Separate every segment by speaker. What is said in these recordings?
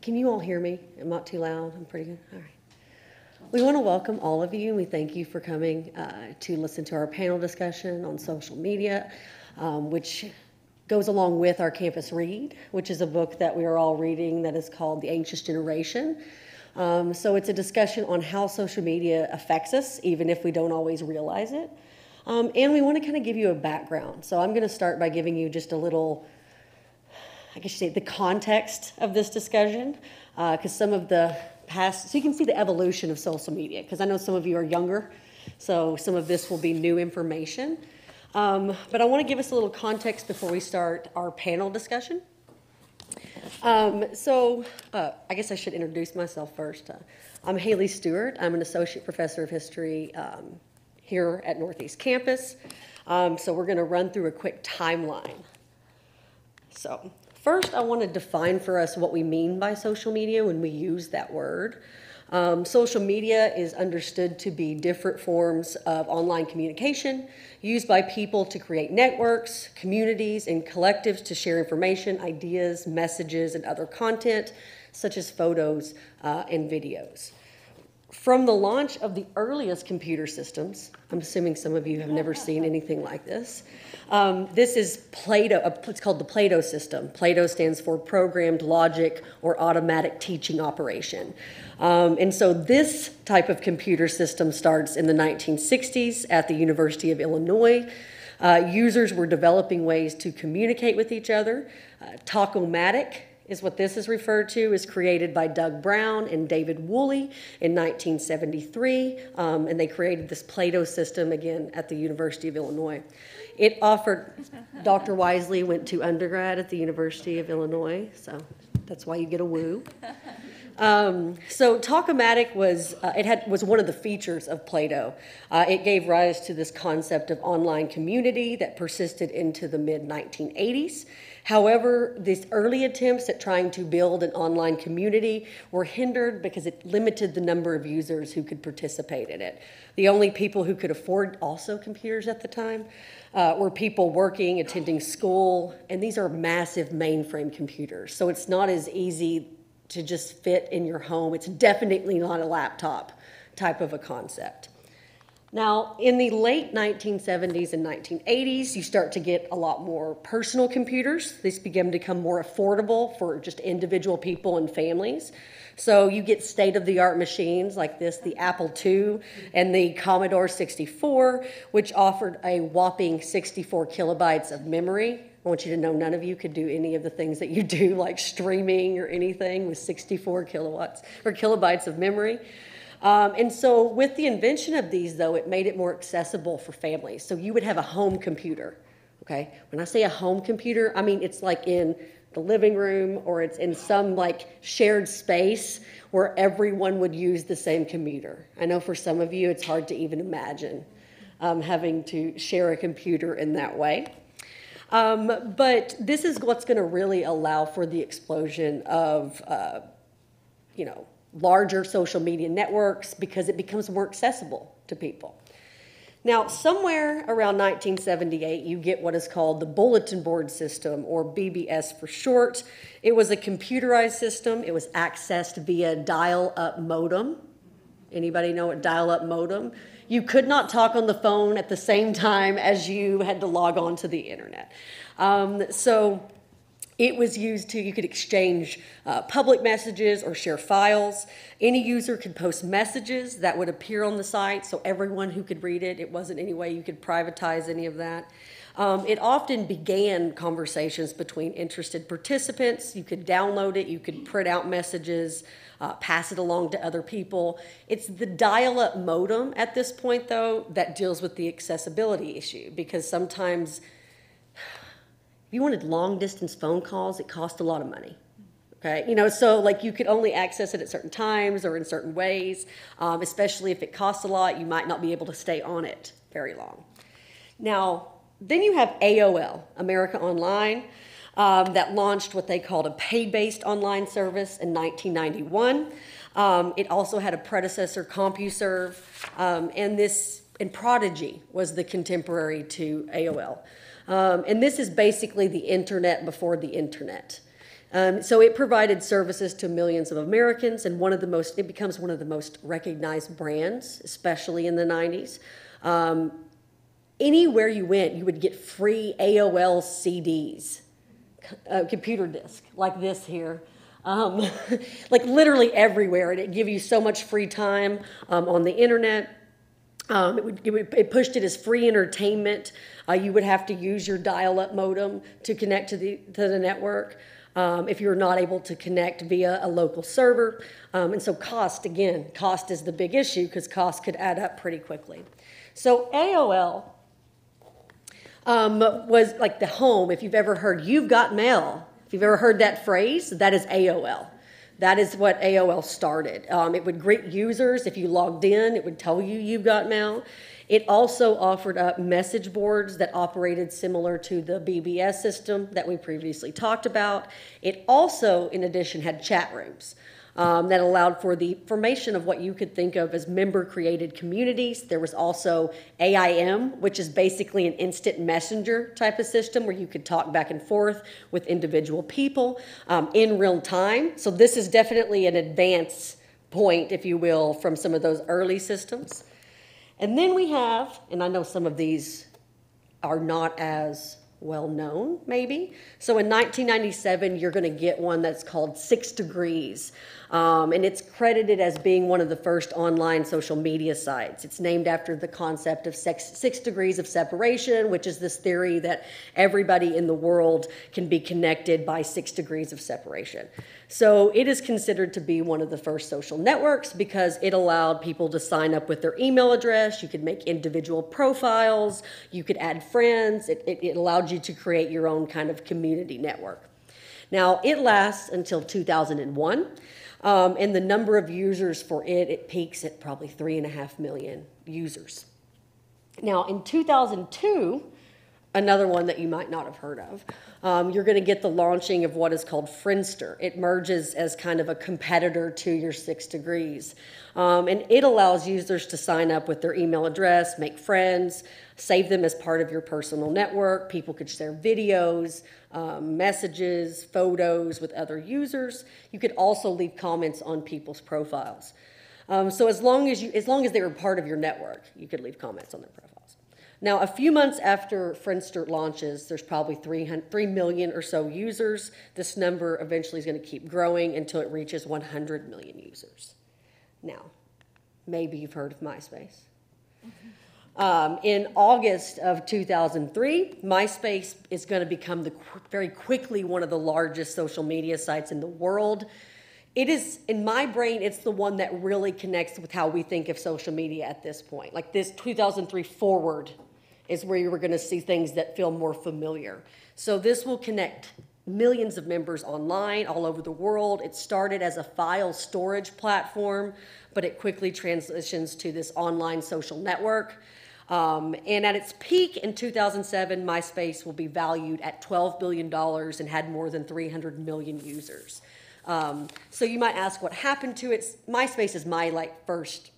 Speaker 1: Can you all hear me? I'm not too loud. I'm pretty good. All right. We want to welcome all of you, and we thank you for coming to listen to our panel discussion on social media, which goes along with our campus read, which is a book that we are all reading that is called The Anxious Generation. So it's a discussion on how social media affects us, even if we don't always realize it. And we want to kind of give you a background. So I'm going to start by giving you just a little, I guess you say, the context of this discussion, because some of the past, so you can see the evolution of social media, because I know some of you are younger, so some of this will be new information. But I want to give us a little context before we start our panel discussion. I guess I should introduce myself first. I'm Haley Stewart. I'm an associate professor of history here at Northeast Campus. So we're going to run through a quick timeline. So first, I want to define for us what we mean by social media when we use that word. Social media is understood to be different forms of online communication used by people to create networks, communities, and collectives to share information, ideas, messages, and other content, such as photos and videos. From the launch of the earliest computer systems, I'm assuming some of you have never seen anything like this. This is Plato, it's called the Plato system. Plato stands for Programmed Logic or Automatic Teaching Operation. And so this type of computer system starts in the 1960s at the University of Illinois. Users were developing ways to communicate with each other. Talkomatic is what this is referred to, is created by Doug Brown and David Woolley in 1973, and they created this Plato system again at the University of Illinois. It offered, Dr. Wisely went to undergrad at the University of Illinois, so that's why you get a woo. So Talkomatic was one of the features of Plato. It gave rise to this concept of online community that persisted into the mid-1980s. However, these early attempts at trying to build an online community were hindered because it limited the number of users who could participate in it. The only people who could afford also computers at the time were people working, attending school, and these are massive mainframe computers. So it's not as easy to just fit in your home. It's definitely not a laptop type of a concept. Now, in the late 1970s and 1980s, you start to get a lot more personal computers. These begin to become more affordable for just individual people and families. So you get state-of-the-art machines like this, the Apple II and the Commodore 64, which offered a whopping 64 kilobytes of memory. I want you to know none of you could do any of the things that you do, like streaming or anything, with 64 kilobytes of memory. And so with the invention of these, though, it made it more accessible for families. So you would have a home computer, okay? When I say a home computer, I mean it's like in the living room or it's in some like shared space where everyone would use the same computer. I know for some of you it's hard to even imagine having to share a computer in that way. But this is what's going to really allow for the explosion of, larger social media networks because it becomes more accessible to people. Now, somewhere around 1978, you get what is called the Bulletin Board System, or BBS for short. It was a computerized system. It was accessed via dial-up modem. Anybody know what dial-up modem? You could not talk on the phone at the same time as you had to log on to the internet. So it was used you could exchange public messages or share files. Any user could post messages that would appear on the site, so everyone who could read it. It wasn't any way you could privatize any of that. It often began conversations between interested participants. You could download it, you could print out messages, pass it along to other people. It's the dial-up modem at this point, though, that deals with the accessibility issue, because sometimes if you wanted long-distance phone calls, it cost a lot of money, okay? So like you could only access it at certain times or in certain ways, especially if it costs a lot, you might not be able to stay on it very long. Now, then you have AOL, America Online, that launched what they called a pay-based online service in 1991. It also had a predecessor, CompuServe, and Prodigy was the contemporary to AOL. And this is basically the internet before the internet. So it provided services to millions of Americans, and it becomes one of the most recognized brands, especially in the 90s. Anywhere you went, you would get free AOL CDs, computer disc, like this here. Like literally everywhere, and it give you so much free time on the internet. It pushed it as free entertainment. You would have to use your dial-up modem to connect to the network if you're not able to connect via a local server. And so cost is the big issue because cost could add up pretty quickly. So AOL was like the home. If you've ever heard, "You've got mail," if you've ever heard that phrase, that is AOL. That is what AOL started. It would greet users. If you logged in, it would tell you you've got mail. It also offered up message boards that operated similar to the BBS system that we previously talked about. It also, in addition, had chat rooms that allowed for the formation of what you could think of as member-created communities. There was also AIM, which is basically an instant messenger type of system where you could talk back and forth with individual people in real time. So this is definitely an advance point, if you will, from some of those early systems. And then we have, and I know some of these are not as well known, maybe. So in 1997, you're going to get one that's called 6 Degrees. And it's credited as being one of the first online social media sites. It's named after the concept of 6 degrees of separation, which is this theory that everybody in the world can be connected by 6 degrees of separation. So it is considered to be one of the first social networks because it allowed people to sign up with their email address. You could make individual profiles. You could add friends. It allowed you to create your own kind of community network. Now, it lasts until 2001. And the number of users for it peaks at probably 3.5 million users. Now, in 2002, another one that you might not have heard of, you're going to get the launching of what is called Friendster. It merges as kind of a competitor to your 6 Degrees. And it allows users to sign up with their email address, make friends, save them as part of your personal network. People could share videos, messages, photos with other users. You could also leave comments on people's profiles. So as long as they were part of your network, you could leave comments on their profiles. Now, a few months after Friendster launches, there's probably 3 million or so users. This number eventually is going to keep growing until it reaches 100 million users. Now, maybe you've heard of MySpace. In August of 2003, MySpace is going to become very quickly one of the largest social media sites in the world. It is, in my brain, it's the one that really connects with how we think of social media at this point. Like this 2003 forward is where you were going to see things that feel more familiar. So this will connect millions of members online all over the world. It started as a file storage platform, but it quickly transitions to this online social network. And at its peak in 2007, MySpace will be valued at $12 billion and had more than 300 million users. So you might ask what happened to it. MySpace is my first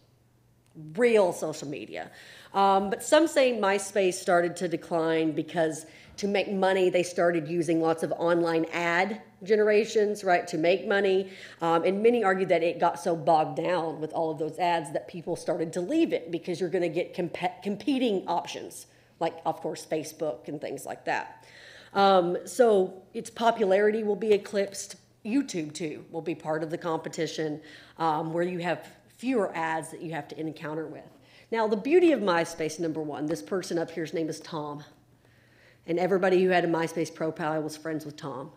Speaker 1: real social media. But some say MySpace started to decline because to make money, they started using lots of online ad generations, right, to make money. And many argue that it got so bogged down with all of those ads that people started to leave it because you're going to get competing options, like, of course, Facebook and things like that. So its popularity will be eclipsed. YouTube, too, will be part of the competition where you have fewer ads that you have to encounter with. Now, the beauty of MySpace, number one, this person up here's name is Tom. And everybody who had a MySpace profile was friends with Tom.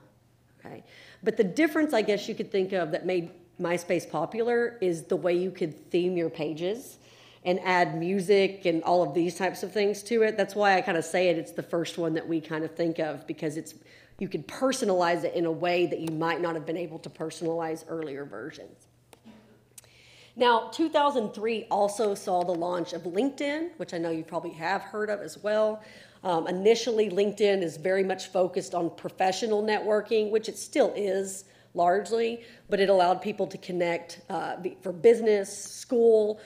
Speaker 1: Okay? But the difference, I guess you could think of, that made MySpace popular is the way you could theme your pages and add music and all of these types of things to it. That's why I kind of say it's the first one that we kind of think of, because you could personalize it in a way that you might not have been able to personalize earlier versions. Now, 2003 also saw the launch of LinkedIn, which I know you probably have heard of as well. Initially, LinkedIn is very much focused on professional networking, which it still is, largely, but it allowed people to connect for business, school,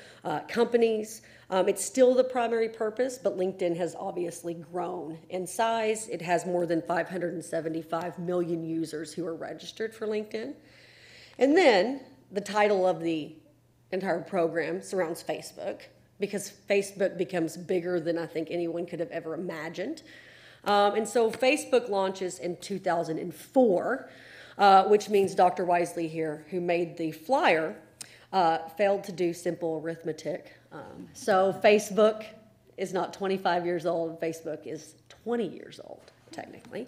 Speaker 1: companies. It's still the primary purpose, but LinkedIn has obviously grown in size. It has more than 575 million users who are registered for LinkedIn. And then the title of the entire program surrounds Facebook, because Facebook becomes bigger than I think anyone could have ever imagined. And so Facebook launches in 2004, which means Dr. Wisely here, who made the flyer, failed to do simple arithmetic. So Facebook is not 25 years old. Facebook is 20 years old, technically.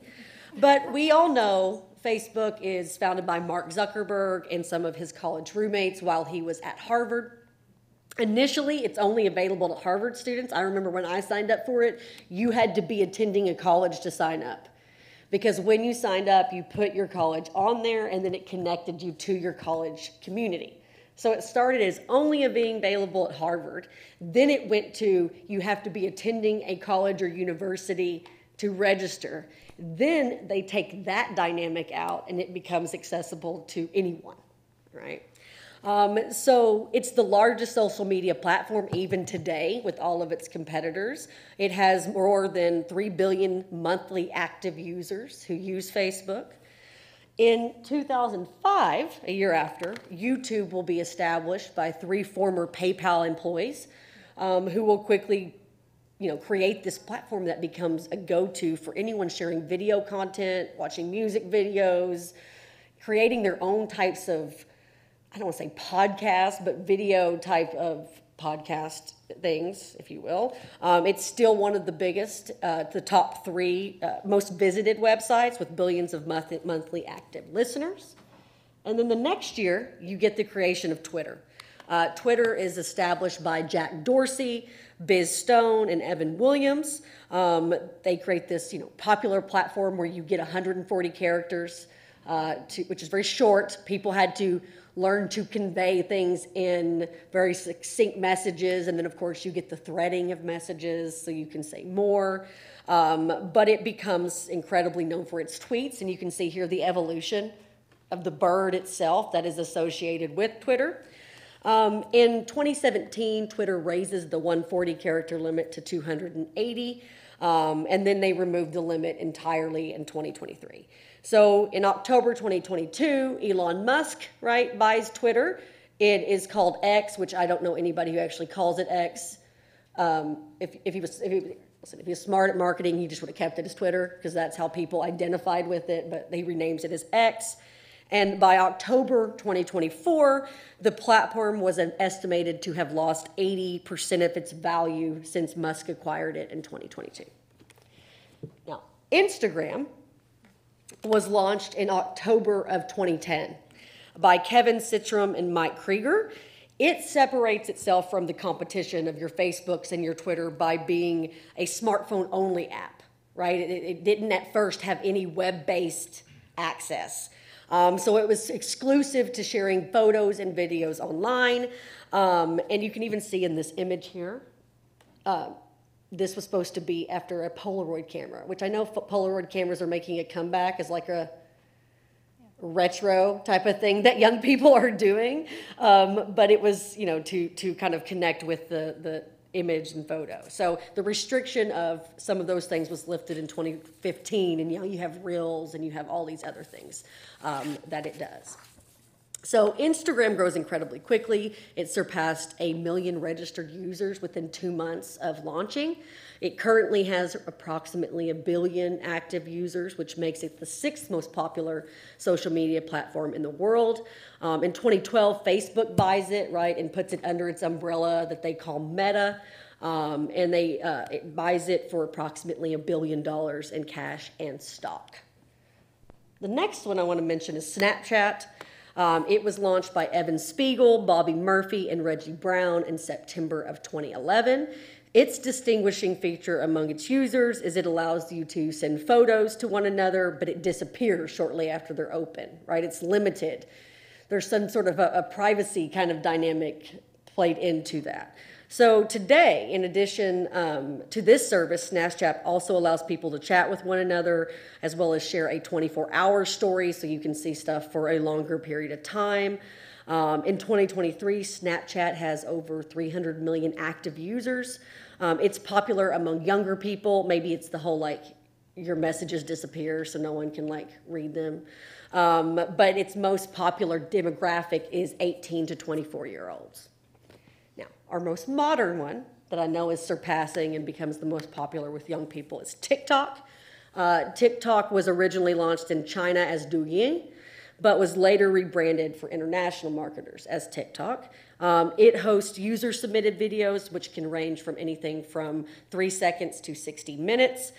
Speaker 1: But we all know Facebook is founded by Mark Zuckerberg and some of his college roommates while he was at Harvard. Initially, it's only available to Harvard students. I remember when I signed up for it, you had to be attending a college to sign up. Because when you signed up, you put your college on there, and then it connected you to your college community. So it started as only being available at Harvard. Then it went to you have to be attending a college or university to register. Then they take that dynamic out, and it becomes accessible to anyone, right? So it's the largest social media platform even today with all of its competitors. It has more than 3 billion monthly active users who use Facebook. In 2005, a year after, YouTube will be established by 3 former PayPal employees who will quickly create this platform that becomes a go-to for anyone sharing video content, watching music videos, creating their own types of, I don't want to say podcast, but video type of podcast things, if you will. It's still one of the biggest, the top 3 most visited websites with billions of monthly active listeners. And then the next year, you get the creation of Twitter. Twitter is established by Jack Dorsey, Biz Stone, and Evan Williams. They create this popular platform where you get 140 characters, which is very short. People had to learn to convey things in very succinct messages, and then of course you get the threading of messages so you can say more. But it becomes incredibly known for its tweets, and you can see here the evolution of the bird itself that is associated with Twitter. In 2017, Twitter raises the 140 character limit to 280, and then they removed the limit entirely in 2023. So in October 2022, Elon Musk, buys Twitter. It is called X, which I don't know anybody who actually calls it X. If he was smart at marketing, he just would have kept it as Twitter, because that's how people identified with it, but he renames it as X. And by October 2024, the platform was estimated to have lost 80% of its value since Musk acquired it in 2022. Now, Instagram was launched in October of 2010 by Kevin Systrom and Mike Krieger. It separates itself from the competition of your Facebooks and your Twitter by being a smartphone-only app, right? It didn't at first have any web-based access. So it was exclusive to sharing photos and videos online. And you can even see in this image here, this was supposed to be after a Polaroid camera, which I know Polaroid cameras are making a comeback as like a retro type of thing that young people are doing. But it was, to kind of connect with the image and photo. So the restriction of some of those things was lifted in 2015, and you have Reels and you have all these other things that it does. So Instagram grows incredibly quickly. It surpassed 1 million registered users within 2 months of launching. It currently has approximately 1 billion active users, which makes it the 6th most popular social media platform in the world. In 2012, Facebook buys it, and puts it under its umbrella that they call Meta. And it buys it for approximately $1 billion in cash and stock. The next one I want to mention is Snapchat. It was launched by Evan Spiegel, Bobby Murphy, and Reggie Brown in September of 2011. Its distinguishing feature among its users is it allows you to send photos to one another, but it disappears shortly after they're open, It's limited. There's some sort of a privacy kind of dynamic played into that. So today, in addition to this service, Snapchat also allows people to chat with one another as well as share a 24-hour story so you can see stuff for a longer period of time. In 2023, Snapchat has over 300 million active users. It's popular among younger people. Maybe it's the whole like your messages disappear so no one can like read them. But its most popular demographic is 18 to 24-year-olds. Now, our most modern one that I know is surpassing and becomes the most popular with young people is TikTok. TikTok was originally launched in China as Douyin, but was later rebranded for international marketers as TikTok. It hosts user-submitted videos, which can range from anything from 3 seconds to 60 minutes.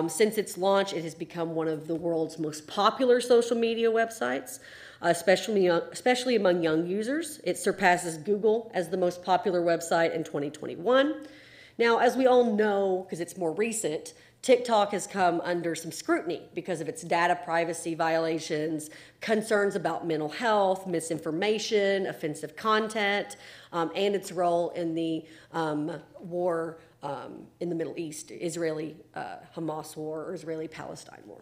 Speaker 1: Since its launch, it has become one of the world's most popular social media websites, especially among young users. It surpasses Google as the most popular website in 2021. Now, as we all know, because it's more recent, TikTok has come under some scrutiny because of its data privacy violations, concerns about mental health, misinformation, offensive content, and its role in the war in the Middle East, Israeli-Hamas war or Israeli-Palestine war.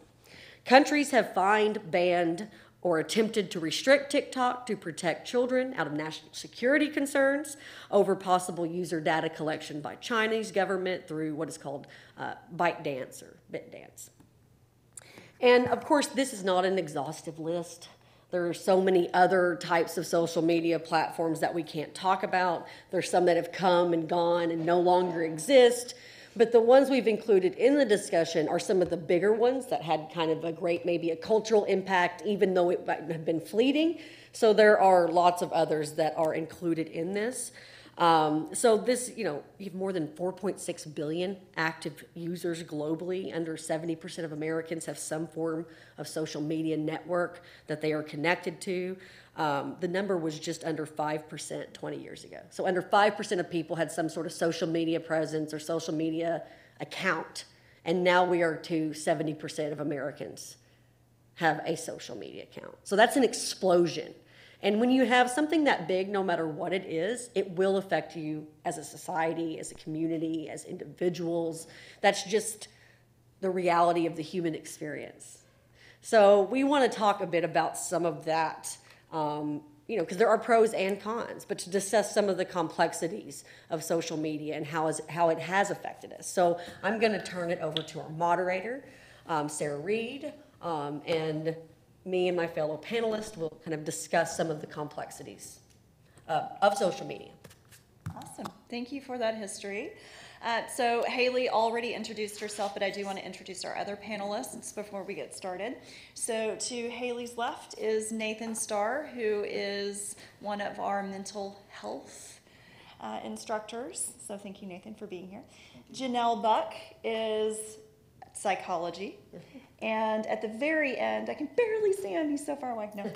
Speaker 1: Countries have fined, banned, or attempted to restrict TikTok to protect children out of national security concerns over possible user data collection by Chinese government through what is called ByteDance or BitDance. And of course, this is not an exhaustive list. There are so many other types of social media platforms that we can't talk about. There's some that have come and gone and no longer exist. But the ones we've included in the discussion are some of the bigger ones that had kind of a great, maybe a cultural impact, even though it might have been fleeting. So there are lots of others that are included in this. So this, you have more than 4.6 billion active users globally. Under 70% of Americans have some form of social media network that they are connected to. The number was just under 5% 20 years ago. So under 5% of people had some sort of social media presence or social media account. And now we are to 70% of Americans have a social media account. So that's an explosion. And when you have something that big, no matter what it is, it will affect you as a society, as a community, as individuals. That's just the reality of the human experience. So we want to talk a bit about some of that, because there are pros and cons, but to discuss some of the complexities of social media and how it has affected us. So I'm going to turn it over to our moderator, Sarah Reed, and me and my fellow panelists will kind of discuss some of the complexities of social media.
Speaker 2: Awesome. Thank you for that history. So Haley already introduced herself, but I do want to introduce our other panelists before we get started. So to Haley's left is Nathan Starr, who is one of our mental health instructors. So thank you, Nathan, for being here. Janelle Buck is psychology. And at the very end, I can barely see him, he's so far away, no,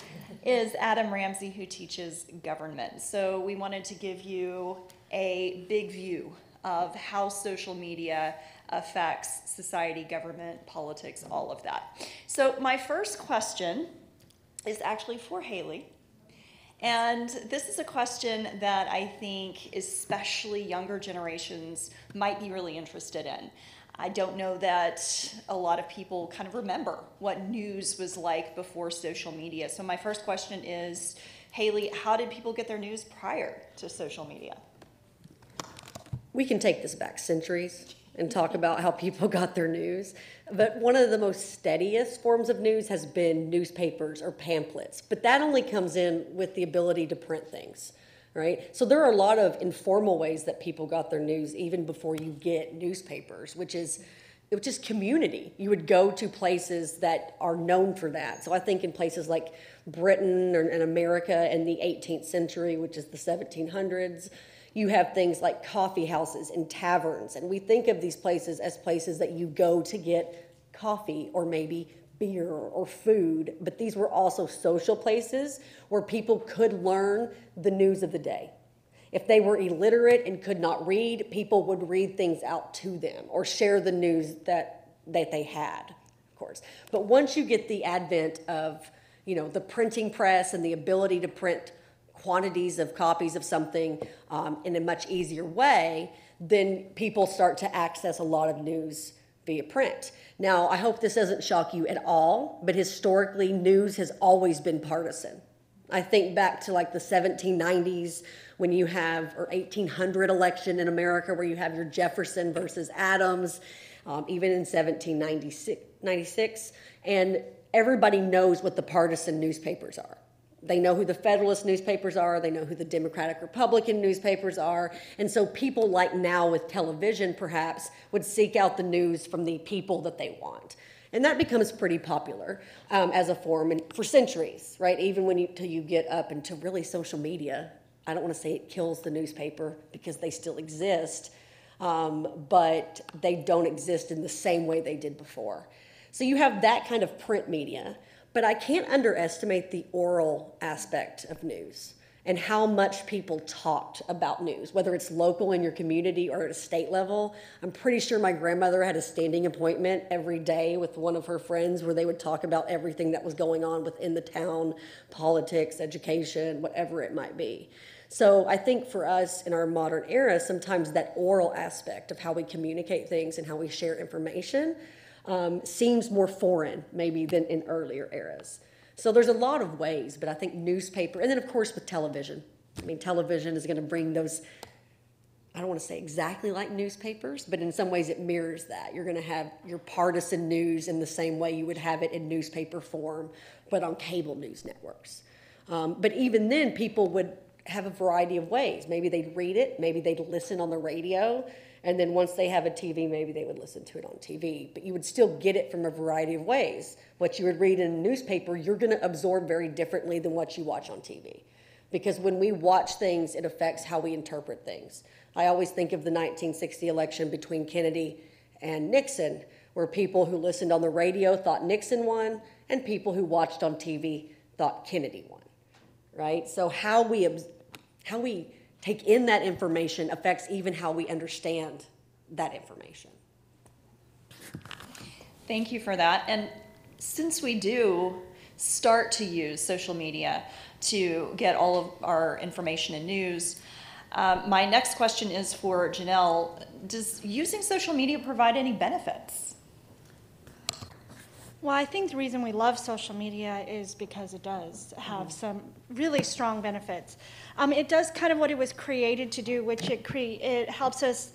Speaker 2: is Adam Ramsey, who teaches government. So we wanted to give you a big view of how social media affects society, government, politics, all of that. So my first question is actually for Haley. And this is a question that I think especially younger generations might be really interested in. I don't know that a lot of people kind of remember what news was like before social media. So my first question is, Haley, how did people get their news prior to social media?
Speaker 1: We can take this back centuries and talk about how people got their news. But one of the most steadiest forms of news has been newspapers or pamphlets. But that only comes in with the ability to print things. Right? So there are a lot of informal ways that people got their news even before you get newspapers, which is community. You would go to places that are known for that. So I think in places like Britain and America in the 18th century, which is the 1700s, you have things like coffee houses and taverns. And we think of these places as places that you go to get coffee or maybe beer or food, but these were also social places where people could learn the news of the day. If they were illiterate and could not read, people would read things out to them or share the news that they had, of course. But once you get the advent of, the printing press and the ability to print quantities of copies of something in a much easier way, then people start to access a lot of news via print. Now, I hope this doesn't shock you at all, but historically, news has always been partisan. I think back to like the 1790s when you have, or 1800 election in America where you have your Jefferson versus Adams, even in 1796, and everybody knows what the partisan newspapers are. They know who the Federalist newspapers are, they know who the Democratic Republican newspapers are, and so people like now with television perhaps would seek out the news from the people that they want. And that becomes pretty popular as a form and for centuries, right? Even when you get up into really social media. I don't want to say it kills the newspaper because they still exist, but they don't exist in the same way they did before. So you have that kind of print media, but I can't underestimate the oral aspect of news and how much people talked about news, whether it's local in your community or at a state level. I'm pretty sure my grandmother had a standing appointment every day with one of her friends where they would talk about everything that was going on within the town, politics, education, whatever it might be. So I think for us in our modern era, sometimes that oral aspect of how we communicate things and how we share information seems more foreign maybe than in earlier eras. So there's a lot of ways, but I think newspaper, and then of course with television. I mean, television is going to bring those, I don't want to say exactly like newspapers, but in some ways it mirrors that. You're going to have your partisan news in the same way you would have it in newspaper form, but on cable news networks. But even then, people would have a variety of ways. Maybe they'd read it, maybe they'd listen on the radio, and then once they have a TV, maybe they would listen to it on TV. But you would still get it from a variety of ways. What you would read in a newspaper, you're going to absorb very differently than what you watch on TV. Because when we watch things, it affects how we interpret things. I always think of the 1960 election between Kennedy and Nixon, where people who listened on the radio thought Nixon won, and people who watched on TV thought Kennedy won, right? So how we take in that information affects even how we understand that information.
Speaker 2: Thank you for that. And since we do start to use social media to get all of our information and news, my next question is for Janelle. Does using social media provide any benefits?
Speaker 3: Well, I think the reason we love social media is because it does have some really strong benefits. It does kind of what it was created to do, which it helps us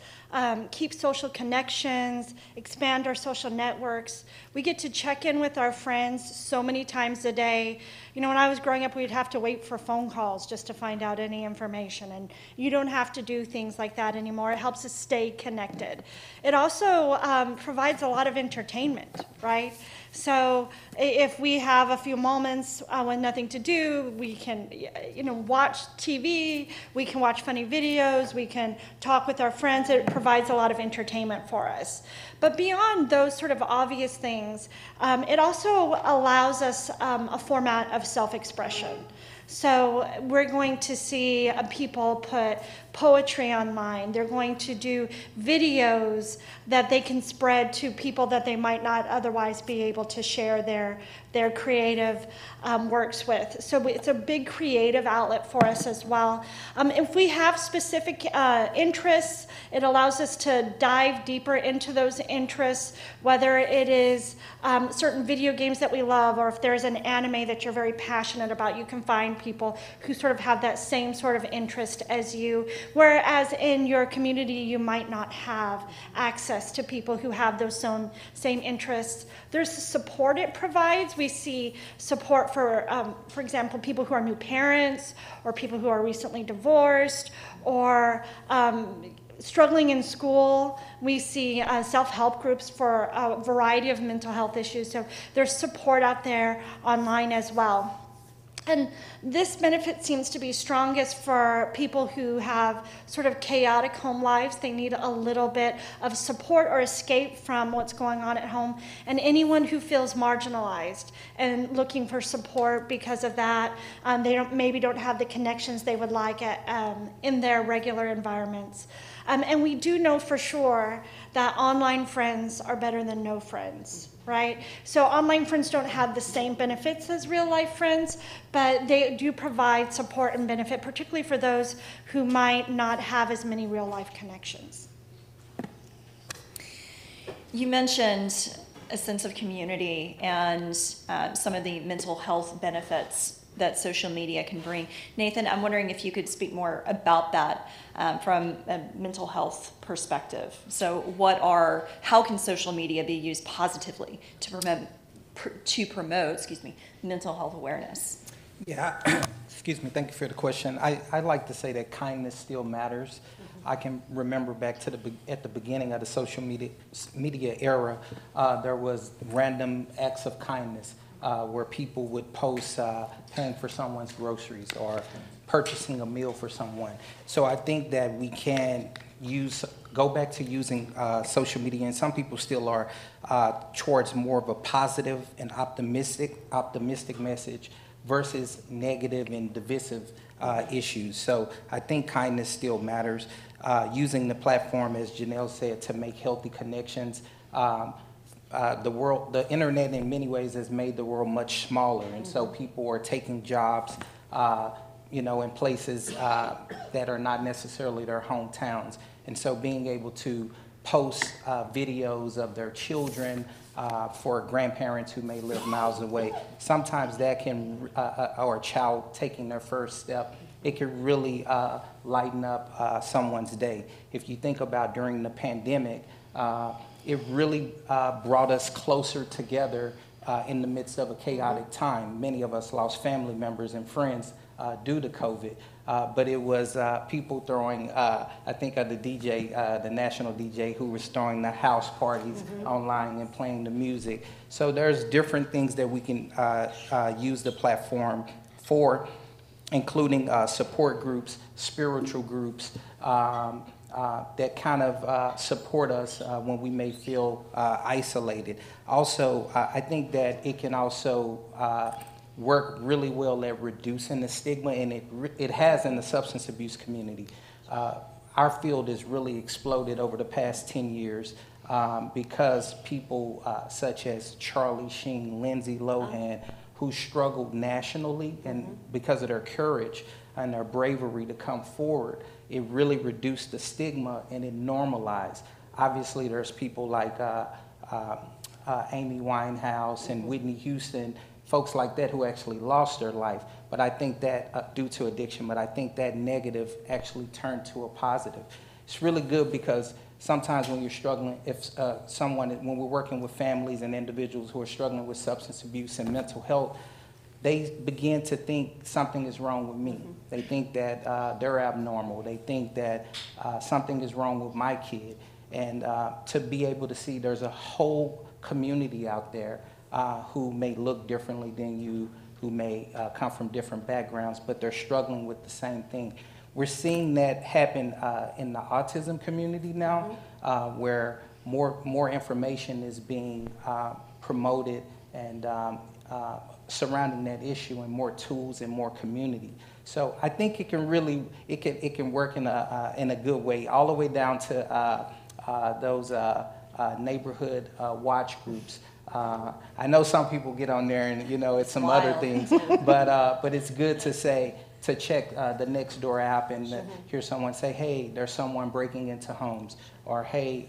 Speaker 3: keep social connections, expand our social networks. We get to check in with our friends so many times a day. You know, when I was growing up, we'd have to wait for phone calls just to find out any information, and you don't have to do things like that anymore. It helps us stay connected. It also provides a lot of entertainment, right? So if we have a few moments with nothing to do, we can, watch TV, we can watch funny videos, we can talk with our friends. It provides a lot of entertainment for us. But beyond those sort of obvious things, it also allows us a format of self-expression. So we're going to see people put poetry online. They're going to do videos that they can spread to people that they might not otherwise be able to share their creative works with. So it's a big creative outlet for us as well. If we have specific interests, it allows us to dive deeper into those interests, whether it is certain video games that we love, or if there's an anime that you're very passionate about, you can find people who sort of have that same sort of interest as you, whereas in your community you might not have access to people who have those same interests. There's the support it provides. We see support for example, people who are new parents, or people who are recently divorced, or struggling in school. We see self-help groups for a variety of mental health issues. So there's support out there online as well. And this benefit seems to be strongest for people who have sort of chaotic home lives. They need a little bit of support or escape from what's going on at home. And anyone who feels marginalized and looking for support because of that, they maybe don't have the connections they would like in their regular environments. And we do know for sure that online friends are better than no friends, right? So online friends don't have the same benefits as real life friends, but they do provide support and benefit, particularly for those who might not have as many real life connections.
Speaker 2: You mentioned a sense of community and some of the mental health benefits that social media can bring. Nathan, I'm wondering if you could speak more about that from a mental health perspective. So how can social media be used positively to promote mental health awareness?
Speaker 4: Yeah, excuse me, thank you for the question. I like to say that kindness still matters. I can remember back to at the beginning of the social media era, there was random acts of kindness where people would post paying for someone's groceries or purchasing a meal for someone. So I think that we can go back to using social media, and some people still are, towards more of a positive and optimistic message versus negative and divisive issues. So I think kindness still matters. Using the platform, as Janelle said, to make healthy connections. The internet in many ways has made the world much smaller, and so people are taking jobs, in places that are not necessarily their hometowns. And so being able to post videos of their children for grandparents who may live miles away, sometimes that can, or a child taking their first step, it can really lighten up someone's day. If you think about during the pandemic, it really brought us closer together in the midst of a chaotic time. Many of us lost family members and friends due to COVID, but it was people throwing, I think of the DJ, the national DJ, who was throwing the house parties online and playing the music. So there's different things that we can use the platform for, including support groups, spiritual groups, that kind of support us when we may feel isolated. Also, I think that it can also work really well at reducing the stigma, and it has in the substance abuse community. Our field has really exploded over the past 10 years because people such as Charlie Sheen, Lindsay Lohan, who struggled nationally, and because of their courage and their bravery to come forward, it really reduced the stigma and it normalized. Obviously, there's people like Amy Winehouse and Whitney Houston, folks like that who actually lost their life. But I think that due to addiction, but I think that negative actually turned to a positive. It's really good because sometimes when you're struggling, when we're working with families and individuals who are struggling with substance abuse and mental health, they begin to think something is wrong with me. They think that they're abnormal. They think that something is wrong with my kid. And to be able to see there's a whole community out there who may look differently than you, who may come from different backgrounds, but they're struggling with the same thing. We're seeing that happen in the autism community now, where more information is being promoted and surrounding that issue, and more tools and more community. So I think it can really, it can work in a good way, all the way down to those neighborhood watch groups. I know some people get on there and it's some other things, but it's good to check the Nextdoor app and hear someone say, hey, there's someone breaking into homes, or hey,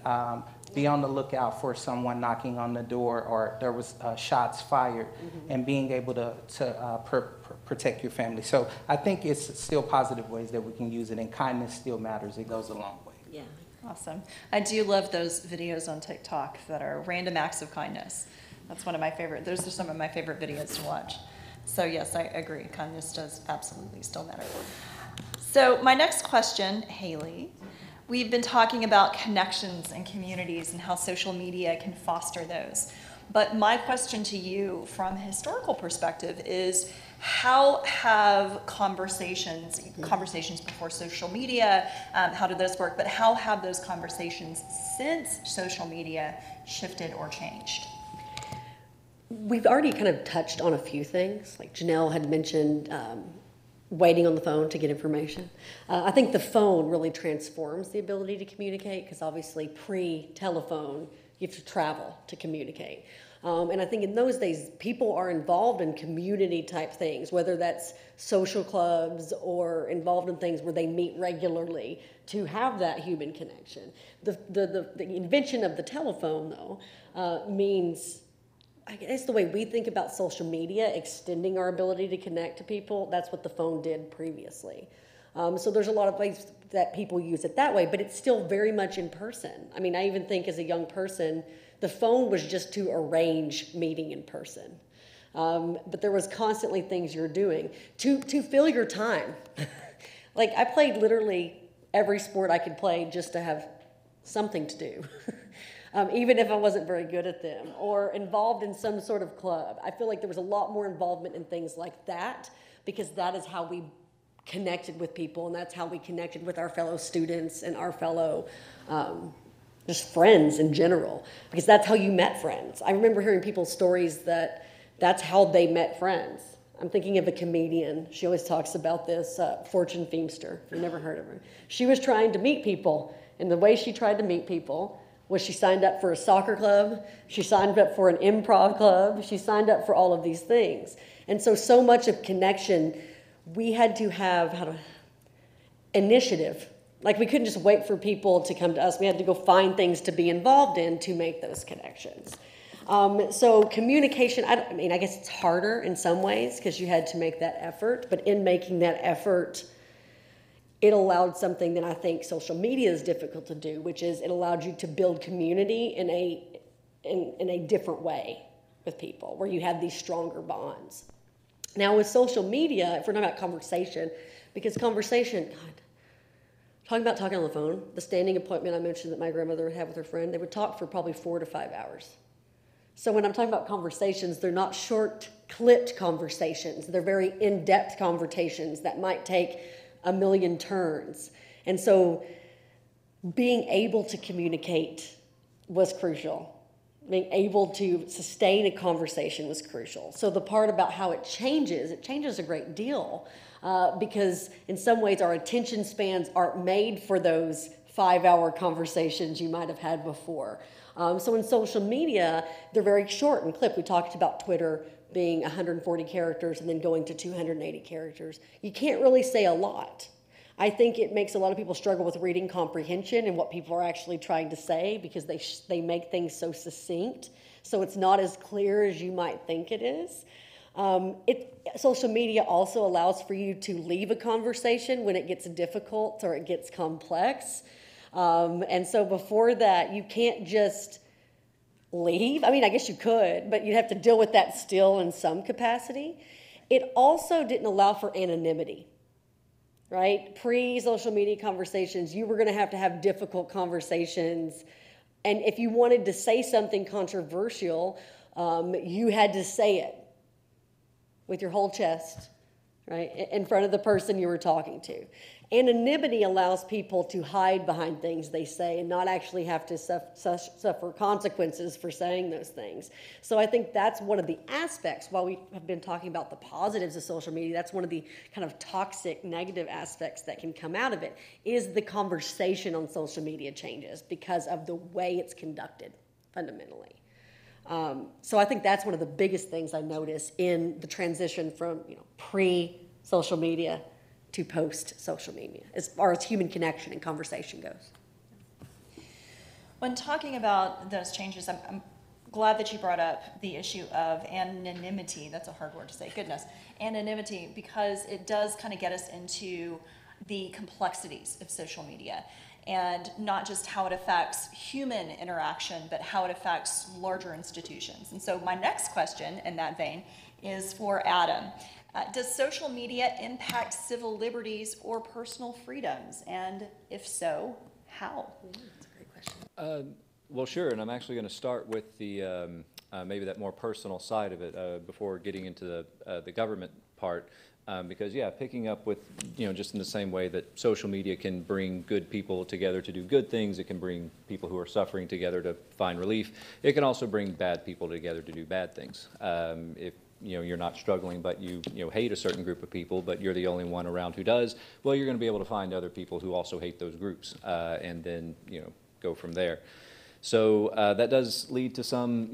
Speaker 4: be on the lookout for someone knocking on the door, or there was shots fired, and being able to protect your family. So I think it's still positive ways that we can use it, and kindness still matters. It goes a long way.
Speaker 1: Yeah.
Speaker 2: Awesome. I do love those videos on TikTok that are random acts of kindness. That's one of my favorite. Those are some of my favorite videos to watch. So yes, I agree. Kindness does absolutely still matter. So my next question, Haley, we've been talking about connections and communities and how social media can foster those. But my question to you from a historical perspective is, how have conversations before social media, how did those work? But how have those conversations since social media shifted or changed?
Speaker 1: We've already kind of touched on a few things. Like Janelle had mentioned waiting on the phone to get information. I think the phone really transforms the ability to communicate because obviously pre-telephone, you have to travel to communicate. And I think in those days, people are involved in community type things, whether that's social clubs or involved in things where they meet regularly to have that human connection. The invention of the telephone, though, means, I guess the way we think about social media, extending our ability to connect to people, that's what the phone did previously. So there's a lot of ways that people use it that way, but it's still very much in person. I mean, I even think as a young person, the phone was just to arrange meeting in person. But there was constantly things you're doing to fill your time. Like I played literally every sport I could play just to have something to do. Even if I wasn't very good at them, or involved in some sort of club. I feel like there was a lot more involvement in things like that because that is how we connected with people, and that's how we connected with our fellow students and our fellow just friends in general, because that's how you met friends. I remember hearing people's stories that that's how they met friends. I'm thinking of a comedian. She always talks about this, Fortune Feimster. I've never heard of her. She was trying to meet people, and the way she tried to meet people was she signed up for a soccer club, she signed up for an improv club, she signed up for all of these things. And so much of connection, we had to have initiative. Like we couldn't just wait for people to come to us. We had to go find things to be involved in to make those connections. So communication, I guess it's harder in some ways because you had to make that effort, but in making that effort, it allowed something that I think social media is difficult to do, which is it allowed you to build community in a different way with people, where you had these stronger bonds. Now with social media, if we're talking about conversation, because conversation, God, talking on the phone, the standing appointment I mentioned that my grandmother would have with her friend, they would talk for probably 4 to 5 hours. So when I'm talking about conversations, they're not short, clipped conversations. They're very in-depth conversations that might take a million turns. And so being able to communicate was crucial. Being able to sustain a conversation was crucial. So the part about how it changes a great deal because in some ways our attention spans aren't made for those 5-hour conversations you might have had before. So in social media, they're very short and clipped. We talked about Twitter being 140 characters and then going to 280 characters. You can't really say a lot. I think it makes a lot of people struggle with reading comprehension and what people are actually trying to say because they make things so succinct. So it's not as clear as you might think it is. Social media also allows for you to leave a conversation when it gets difficult or it gets complex. And so before that, you can't just leave. I mean, I guess you could, but you'd have to deal with that still in some capacity. It also didn't allow for anonymity, right? Pre-social media conversations, you were going to have difficult conversations. And if you wanted to say something controversial, you had to say it with your whole chest, right, in front of the person you were talking to. Anonymity allows people to hide behind things they say and not actually have to suffer consequences for saying those things. So I think that's one of the aspects, while we have been talking about the positives of social media, that's one of the kind of toxic negative aspects that can come out of it, is the conversation on social media changes because of the way it's conducted, fundamentally. So I think that's one of the biggest things I notice in the transition from pre-social media to post-social media, as far as human connection and conversation goes.
Speaker 2: When talking about those changes, I'm glad that you brought up the issue of anonymity. That's a hard word to say, goodness. Anonymity, because it does kind of get us into the complexities of social media, and not just how it affects human interaction, but how it affects larger institutions. And so my next question in that vein is for Adam. Does social media impact civil liberties or personal freedoms? And if so, how?
Speaker 1: That's a great question.
Speaker 5: Well, sure, and I'm actually going to start with the maybe that more personal side of it before getting into the government part, because picking up with just in the same way that social media can bring good people together to do good things, it can bring people who are suffering together to find relief. It can also bring bad people together to do bad things. If you're not struggling, but you hate a certain group of people, but you're the only one around who does, well, you're going to be able to find other people who also hate those groups, and then, go from there. So that does lead to some,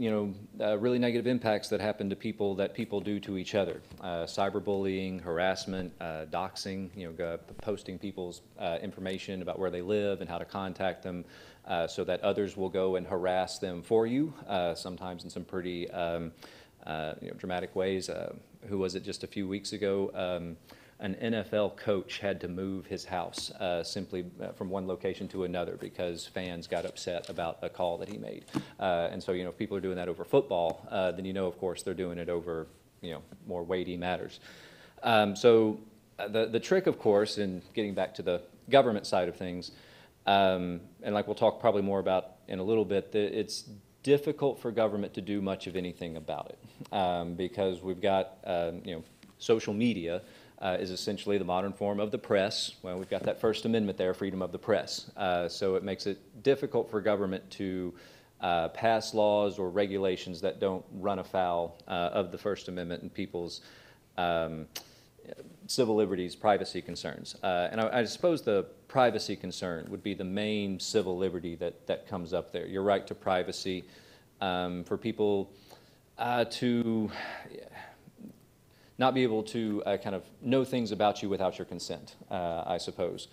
Speaker 5: really negative impacts that happen to people that people do to each other. Cyberbullying, harassment, doxing, posting people's information about where they live and how to contact them, so that others will go and harass them for you, sometimes in some pretty dramatic ways. Who was it just a few weeks ago? An NFL coach had to move his house simply from one location to another because fans got upset about a call that he made. And so, if people are doing that over football, then of course, they're doing it over, more weighty matters. So the trick, of course, in getting back to the government side of things, and like we'll talk probably more about in a little bit, it's difficult for government to do much of anything about it because we've got, social media is essentially the modern form of the press. Well, we've got that First Amendment there, freedom of the press. So it makes it difficult for government to pass laws or regulations that don't run afoul of the First Amendment and people's civil liberties, privacy concerns. And I suppose the privacy concern would be the main civil liberty that comes up there. Your right to privacy for people to not be able to kind of know things about you without your consent, I suppose.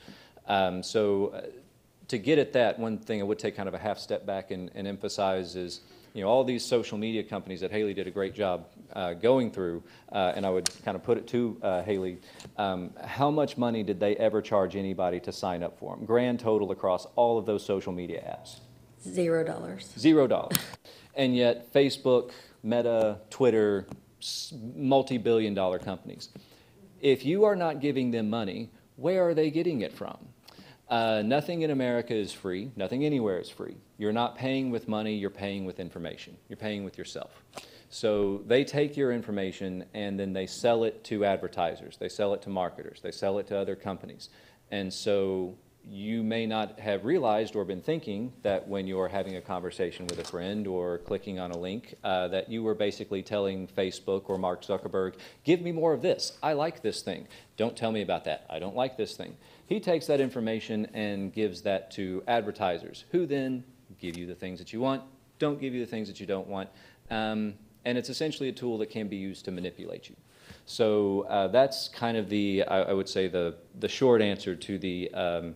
Speaker 5: So to get at that, one thing I would take kind of a half step back and emphasize is, all these social media companies that Haley did a great job going through, and I would kind of put it to Haley, how much money did they ever charge anybody to sign up for them? Grand total across all of those social media apps.
Speaker 1: $0.
Speaker 5: $0. And yet Facebook, Meta, Twitter, multi-billion-dollar companies. If you are not giving them money, where are they getting it from? Nothing in America is free. Nothing anywhere is free. You're not paying with money. You're paying with information. You're paying with yourself. So they take your information and then they sell it to advertisers. They sell it to marketers. They sell it to other companies. And so you may not have realized or been thinking that when you're having a conversation with a friend or clicking on a link, that you were basically telling Facebook or Mark Zuckerberg, give me more of this. I like this thing. Don't tell me about that. I don't like this thing. He takes that information and gives that to advertisers, who then give you the things that you want, don't give you the things that you don't want. And it's essentially a tool that can be used to manipulate you. So that's kind of I would say the short answer to the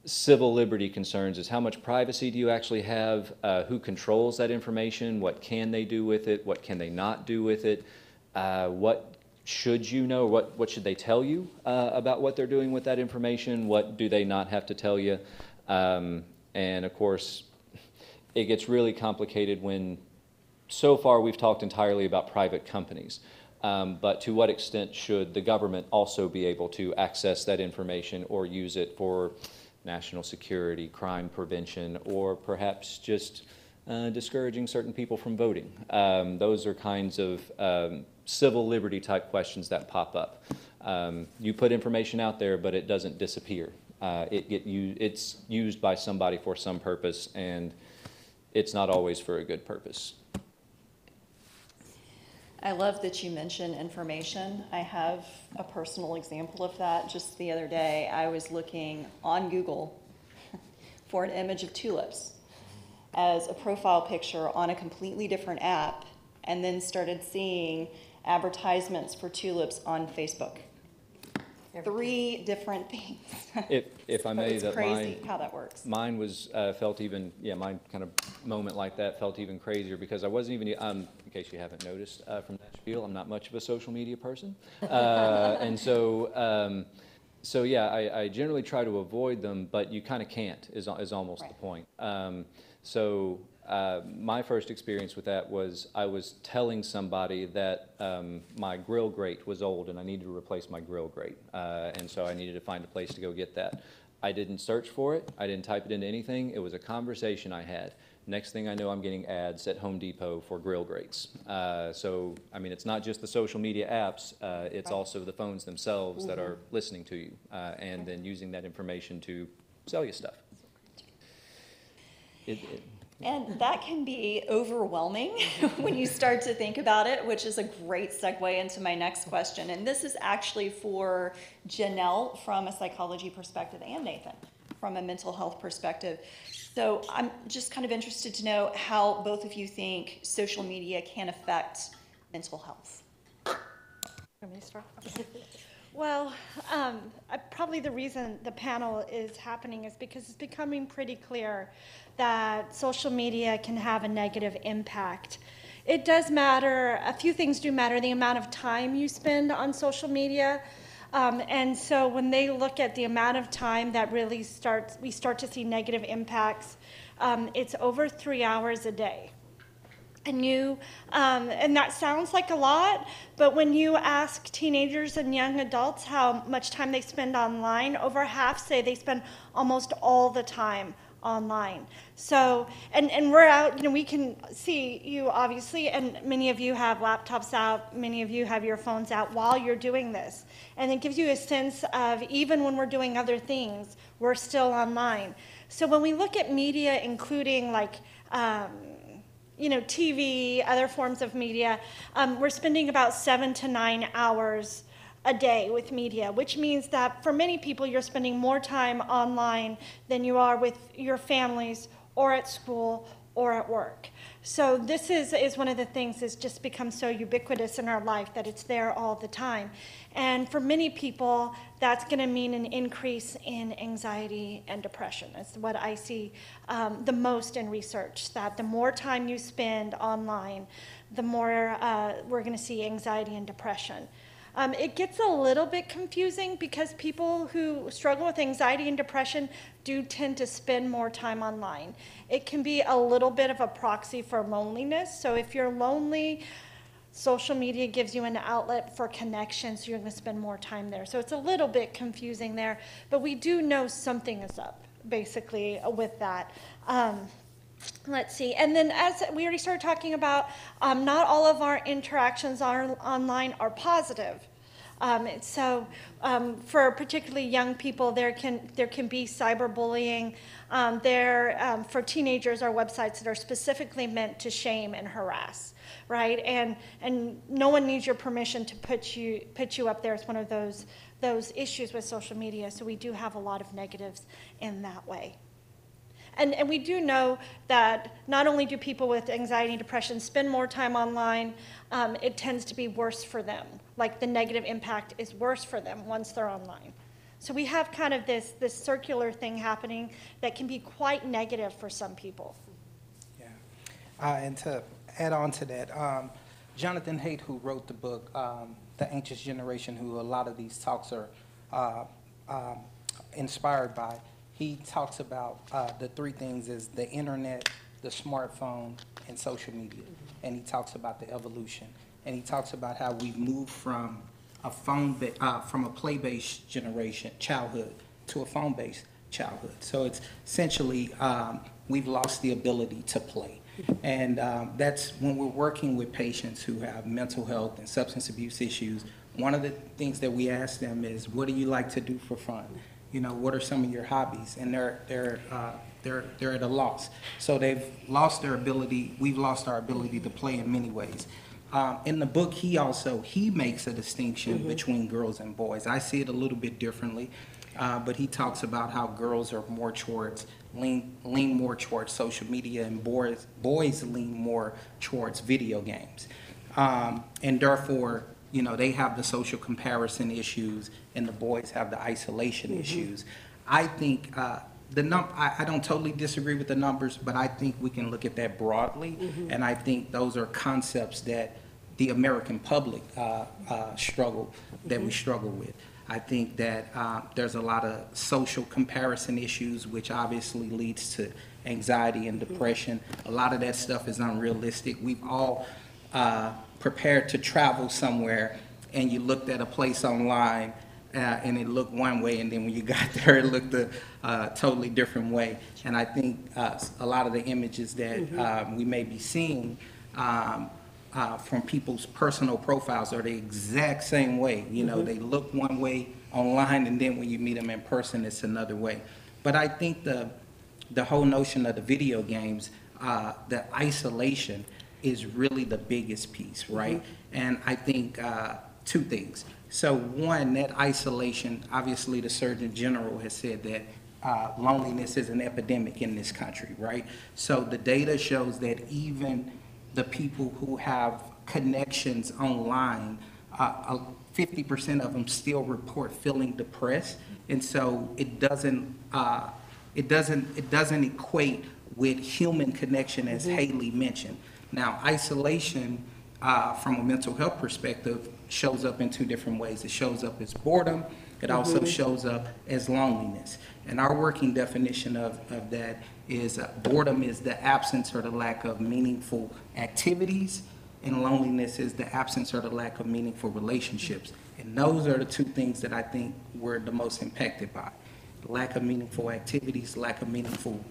Speaker 5: civil liberty concerns is how much privacy do you actually have, who controls that information, what can they do with it, what can they not do with it, what should you know, what should they tell you about what they're doing with that information, what do they not have to tell you, and of course it gets really complicated when so far we've talked entirely about private companies. But to what extent should the government also be able to access that information or use it for national security, crime prevention, or perhaps just discouraging certain people from voting? Those are kinds of civil liberty type questions that pop up. You put information out there, but it doesn't disappear. It's used by somebody for some purpose, and it's not always for a good purpose.
Speaker 2: I love that you mention information. I have a personal example of that. Just the other day, I was looking on Google for an image of tulips as a profile picture on a completely different app, and then started seeing advertisements for tulips on Facebook. 3 different things.
Speaker 5: If I may,
Speaker 2: it's crazy how that works.
Speaker 5: Mine was felt even, mine kind of moment like that felt even crazier because I wasn't even, in case you haven't noticed from that spiel, I'm not much of a social media person. And so, yeah, I generally try to avoid them, but you kind of can't, is almost
Speaker 2: Right.
Speaker 5: the point. My first experience with that was I was telling somebody that my grill grate was old and I needed to replace my grill grate. And so I needed to find a place to go get that. I didn't search for it. I didn't type it into anything. It was a conversation I had. Next thing I know, I'm getting ads at Home Depot for grill grates. So, I mean, it's not just the social media apps. It's
Speaker 2: Right.
Speaker 5: also the phones themselves that are listening to you and then using that information to sell you stuff.
Speaker 2: And that can be overwhelming when you start to think about it, which is a great segue into my next question. And this is actually for Janelle from a psychology perspective and Nathan from a mental health perspective. So I'm just kind of interested to know how both of you think social media can affect mental health.
Speaker 3: Want me to start? Well, probably the reason the panel is happening is because it's becoming pretty clear that social media can have a negative impact. It does matter, a few things do matter, the amount of time you spend on social media. And so when they look at the amount of time that really we start to see negative impacts, it's over 3 hours a day. And that sounds like a lot, but when you ask teenagers and young adults how much time they spend online, over half say they spend almost all the time online. So, and we're out, we can see you obviously, and many of you have laptops out, many of you have your phones out while you're doing this. And it gives you a sense of, even when we're doing other things, we're still online. So when we look at media, including like, TV, other forms of media, we're spending about 7 to 9 hours a day with media, which means that for many people, you're spending more time online than you are with your families or at school or at work. So this is one of the things that's just become so ubiquitous in our life that it's there all the time. And for many people, that's going to mean an increase in anxiety and depression. That's what I see the most in research, that the more time you spend online, the more we're going to see anxiety and depression. It gets a little bit confusing because people who struggle with anxiety and depression do tend to spend more time online. It can be a little bit of a proxy for loneliness. So if you're lonely, social media gives you an outlet for connection, so you're going to spend more time there. So it's a little bit confusing there, but we do know something is up, basically, with that. Let's see, and then as we already started talking about, not all of our interactions online are positive. For particularly young people, there can be cyberbullying. For teenagers, are websites that are specifically meant to shame and harass, right? And no one needs your permission to put you up there. It's one of those issues with social media. So we do have a lot of negatives in that way. And we do know that not only do people with anxiety and depression spend more time online, it tends to be worse for them. Like the negative impact is worse for them once they're online. So we have kind of this circular thing happening that can be quite negative for some people.
Speaker 4: Yeah, and to add on to that, Jonathan Haidt, who wrote the book, The Anxious Generation, who a lot of these talks are inspired by, he talks about the three things is the internet, the smartphone, and social media. And he talks about the evolution. And he talks about how we've moved from a play-based childhood to a phone-based childhood. So it's essentially we've lost the ability to play. And that's when we're working with patients who have mental health and substance abuse issues. One of the things that we ask them is, what do you like to do for fun? What are some of your hobbies? And they're at a loss. So they've lost their ability. We've lost our ability to play in many ways. In the book, he makes a distinction between girls and boys. I see it a little bit differently, but he talks about how girls are more lean more towards social media, and boys lean more towards video games, and therefore, they have the social comparison issues, and the boys have the isolation issues. I think I don't totally disagree with the numbers, but I think we can look at that broadly, and I think those are concepts that the American public we struggle with. I think that there's a lot of social comparison issues, which obviously leads to anxiety and depression. A lot of that stuff is unrealistic. We've all prepared to travel somewhere, and you looked at a place online and it looked one way, and then when you got there it looked a totally different way. And I think a lot of the images that we may be seeing from people's personal profiles are the exact same way. They look one way online, and then when you meet them in person it's another way. But I think the whole notion of the video games, the isolation is really the biggest piece, right? And I think two things. So one, that isolation, obviously the Surgeon General has said that loneliness is an epidemic in this country, right? So the data shows that even the people who have connections online, 50% of them still report feeling depressed, and so it doesn't equate with human connection, as Haley mentioned. Now, isolation from a mental health perspective shows up in two different ways. It shows up as boredom. It also shows up as loneliness. And our working definition of that is boredom is the absence or the lack of meaningful activities, and loneliness is the absence or the lack of meaningful relationships. And those are the two things that I think we're the most impacted by. Lack of meaningful activities, lack of meaningful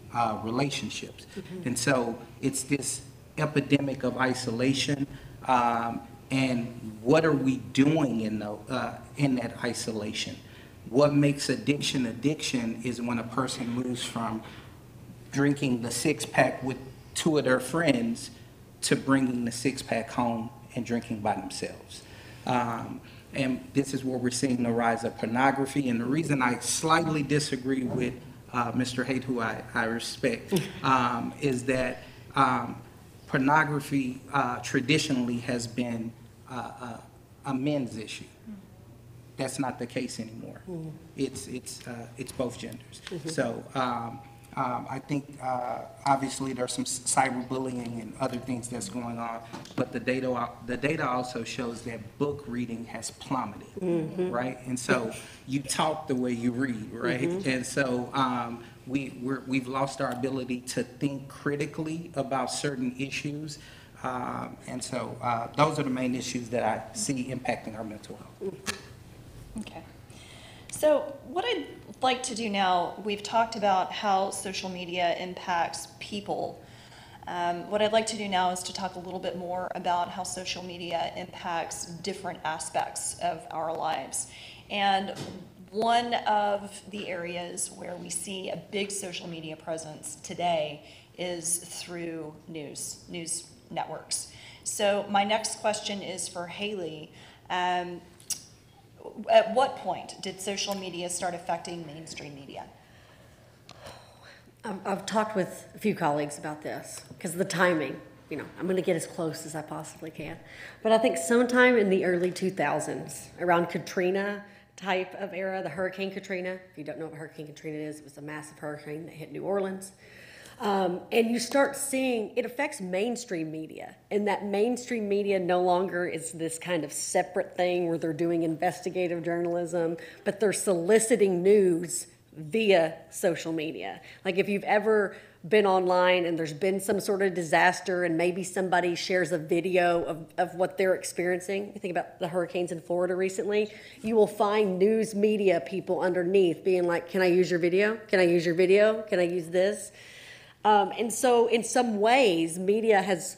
Speaker 4: relationships. And so it's this epidemic of isolation, and what are we doing in that isolation? What makes addiction is when a person moves from drinking the six-pack with two of their friends to bringing the six-pack home and drinking by themselves. And this is where we're seeing the rise of pornography. And the reason I slightly disagree with Mr. Haight, who I respect, is that pornography traditionally has been a men's issue. That's not the case anymore. It's both genders. So I think obviously there's some cyberbullying and other things that's going on, but the data also shows that book reading has plummeted, right? And so you talk the way you read, right? And so we've lost our ability to think critically about certain issues. And so those are the main issues that I see impacting our mental health.
Speaker 2: Okay. So what I'd like to do now, we've talked about how social media impacts people. What I'd like to do now is to talk a little bit more about how social media impacts different aspects of our lives. And one of the areas where we see a big social media presence today is through news networks. So my next question is for Haley. At what point did social media start affecting mainstream media?
Speaker 1: I've talked with a few colleagues about this because of the timing. I'm going to get as close as I possibly can. But I think sometime in the early 2000s, around Katrina type of era, the Hurricane Katrina. If you don't know what Hurricane Katrina is, it was a massive hurricane that hit New Orleans. And you start seeing it affects mainstream media, and that mainstream media no longer is this kind of separate thing where they're doing investigative journalism, but they're soliciting news via social media. Like if you've ever been online and there's been some sort of disaster and maybe somebody shares a video of what they're experiencing. You think about the hurricanes in Florida recently, you will find news media people underneath being like, can I use your video? Can I use your video? Can I use this? And so in some ways, media has,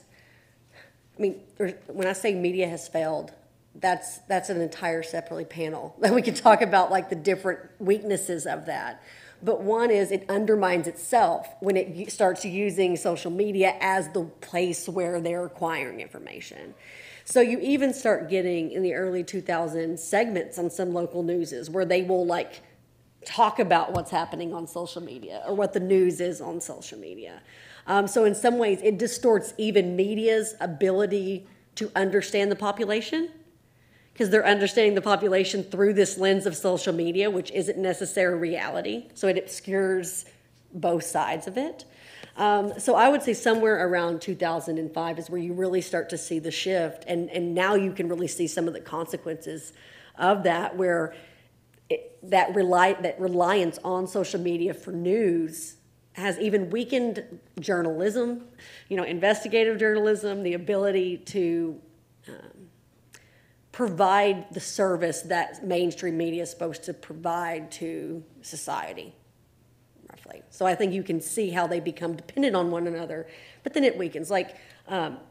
Speaker 1: when I say media has failed, that's an entire separately panel that we can talk about, like the different weaknesses of that. But one is it undermines itself when it starts using social media as the place where they're acquiring information. So you even start getting, in the early 2000s, segments on some local newses where they will talk about what's happening on social media or what the news is on social media. So in some ways, it distorts even media's ability to understand the population, because they're understanding the population through this lens of social media, which isn't necessarily reality. So it obscures both sides of it. So I would say somewhere around 2005 is where you really start to see the shift. And now you can really see some of the consequences of that, where that reliance on social media for news has even weakened journalism, investigative journalism, the ability to provide the service that mainstream media is supposed to provide to society, roughly. So I think you can see how they become dependent on one another, but then it weakens. Like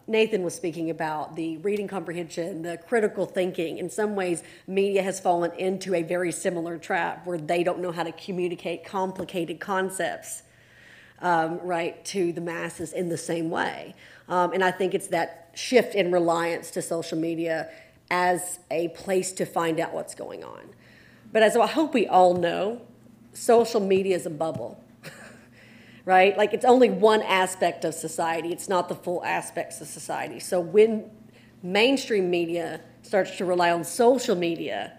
Speaker 1: Nathan was speaking about the reading comprehension, the critical thinking. In some ways, media has fallen into a very similar trap where they don't know how to communicate complicated concepts right, to the masses in the same way. And I think it's that shift in reliance to social media as a place to find out what's going on. But as I hope we all know, social media is a bubble, right? Like, it's only one aspect of society. It's not the full aspects of society. So when mainstream media starts to rely on social media,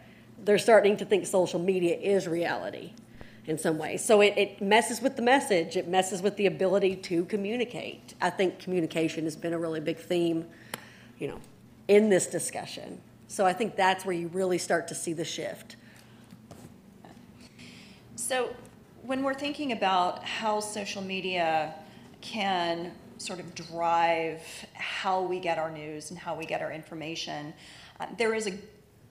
Speaker 1: they're starting to think social media is reality in some ways. So it messes with the message. It messes with the ability to communicate. I think communication has been a really big theme, in this discussion. So I think that's where you really start to see the shift.
Speaker 2: So when we're thinking about how social media can sort of drive how we get our news and how we get our information, there is a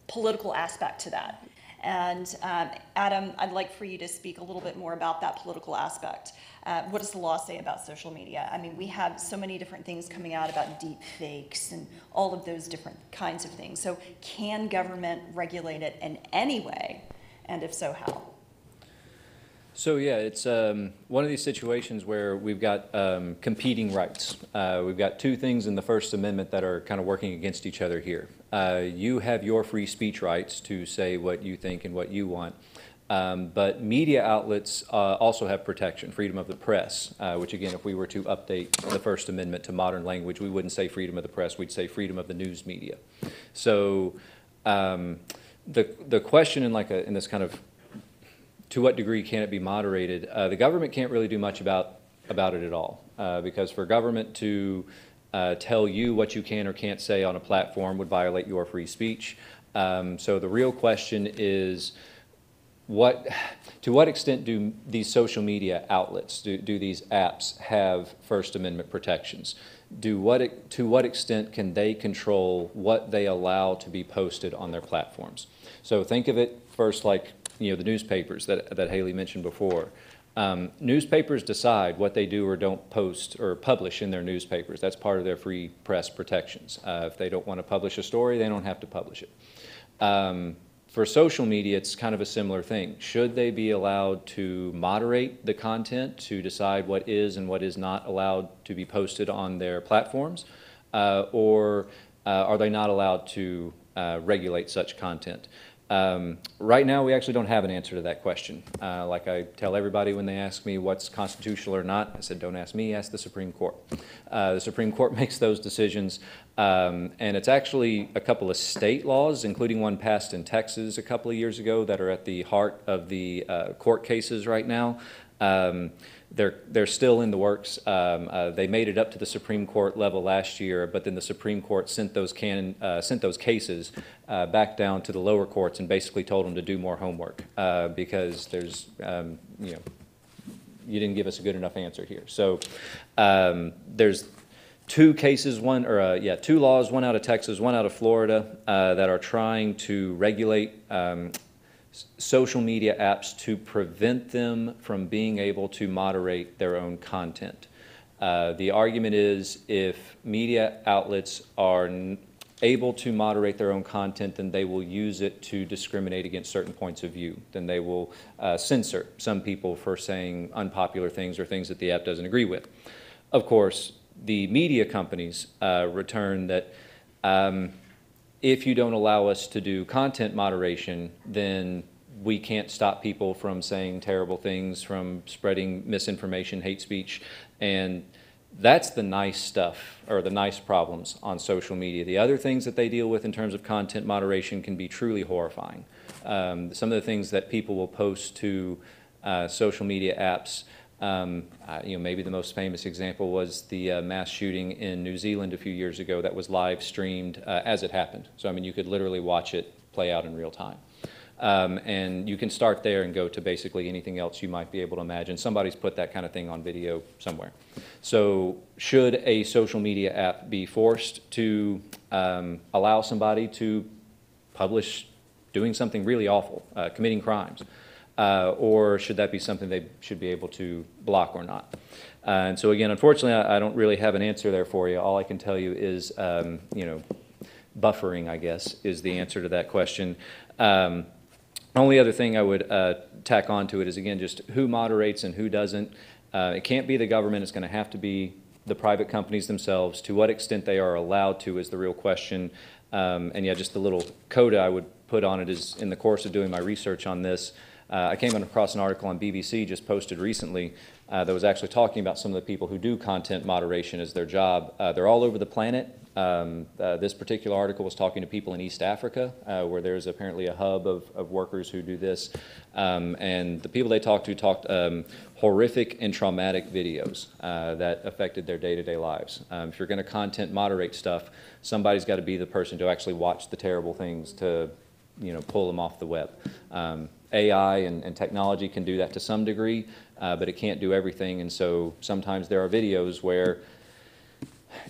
Speaker 2: political aspect to that. And Adam, I'd like for you to speak a little bit more about that political aspect. What does the law say about social media? I mean, we have so many different things coming out about deep fakes and all of those different kinds of things. So can government regulate it in any way? And if so, how?
Speaker 5: So yeah, it's one of these situations where we've got competing rights. We've got two things in the First Amendment that are kind of working against each other here. You have your free speech rights to say what you think and what you want, but media outlets also have protection, freedom of the press, which again, if we were to update the First Amendment to modern language, we wouldn't say freedom of the press, we'd say freedom of the news media. So the question in this kind of to what degree can it be moderated? The government can't really do much about it at all, because for government to tell you what you can or can't say on a platform would violate your free speech. So the real question is, to what extent do these social media outlets, do these apps have First Amendment protections? To what extent can they control what they allow to be posted on their platforms? So think of it first like the newspapers that Haley mentioned before. Newspapers decide what they do or don't post or publish in their newspapers. That's part of their free press protections. If they don't want to publish a story, they don't have to publish it. For social media, it's kind of a similar thing. Should they be allowed to moderate the content, to decide what is and what is not allowed to be posted on their platforms? Or are they not allowed to regulate such content? Right now, we actually don't have an answer to that question. Like I tell everybody when they ask me what's constitutional or not, I said, don't ask me, ask the Supreme Court. The Supreme Court makes those decisions, and it's actually a couple of state laws, including one passed in Texas a couple of years ago, that are at the heart of the court cases right now. They're still in the works. They made it up to the Supreme Court level last year, but then the Supreme Court sent those cases back down to the lower courts and basically told them to do more homework because there's, you didn't give us a good enough answer here. So there's two cases, two laws, one out of Texas, one out of Florida, that are trying to regulate social media apps to prevent them from being able to moderate their own content. The argument is if media outlets are able to moderate their own content, then they will use it to discriminate against certain points of view. Then they will censor some people for saying unpopular things or things that the app doesn't agree with. Of course, the media companies return that if you don't allow us to do content moderation, then we can't stop people from saying terrible things, from spreading misinformation, hate speech, and that's the nice stuff, or the nice problems on social media. The other things that they deal with in terms of content moderation can be truly horrifying. Some of the things that people will post to social media apps, maybe the most famous example was the mass shooting in New Zealand a few years ago that was live streamed as it happened. So, I mean, you could literally watch it play out in real time. And you can start there and go to basically anything else you might be able to imagine. Somebody's put that kind of thing on video somewhere. So should a social media app be forced to allow somebody to publish doing something really awful, committing crimes? Or should that be something they should be able to block or not? And so again, unfortunately, I don't really have an answer there for you. All I can tell you is, buffering, I guess, is the answer to that question. Only other thing I would tack on to it is, again, just who moderates and who doesn't. It can't be the government, it's going to have to be the private companies themselves. To what extent they are allowed to is the real question. And yeah, just the little coda I would put on it is, in the course of doing my research on this, I came across an article on BBC just posted recently that was actually talking about some of the people who do content moderation as their job. They're all over the planet. This particular article was talking to people in East Africa, where there's apparently a hub of workers who do this. And the people they talked horrific and traumatic videos that affected their day-to-day lives. If you're going to content moderate stuff, somebody's got to be the person to actually watch the terrible things to, pull them off the web. AI and technology can do that to some degree, but it can't do everything. And so sometimes there are videos where,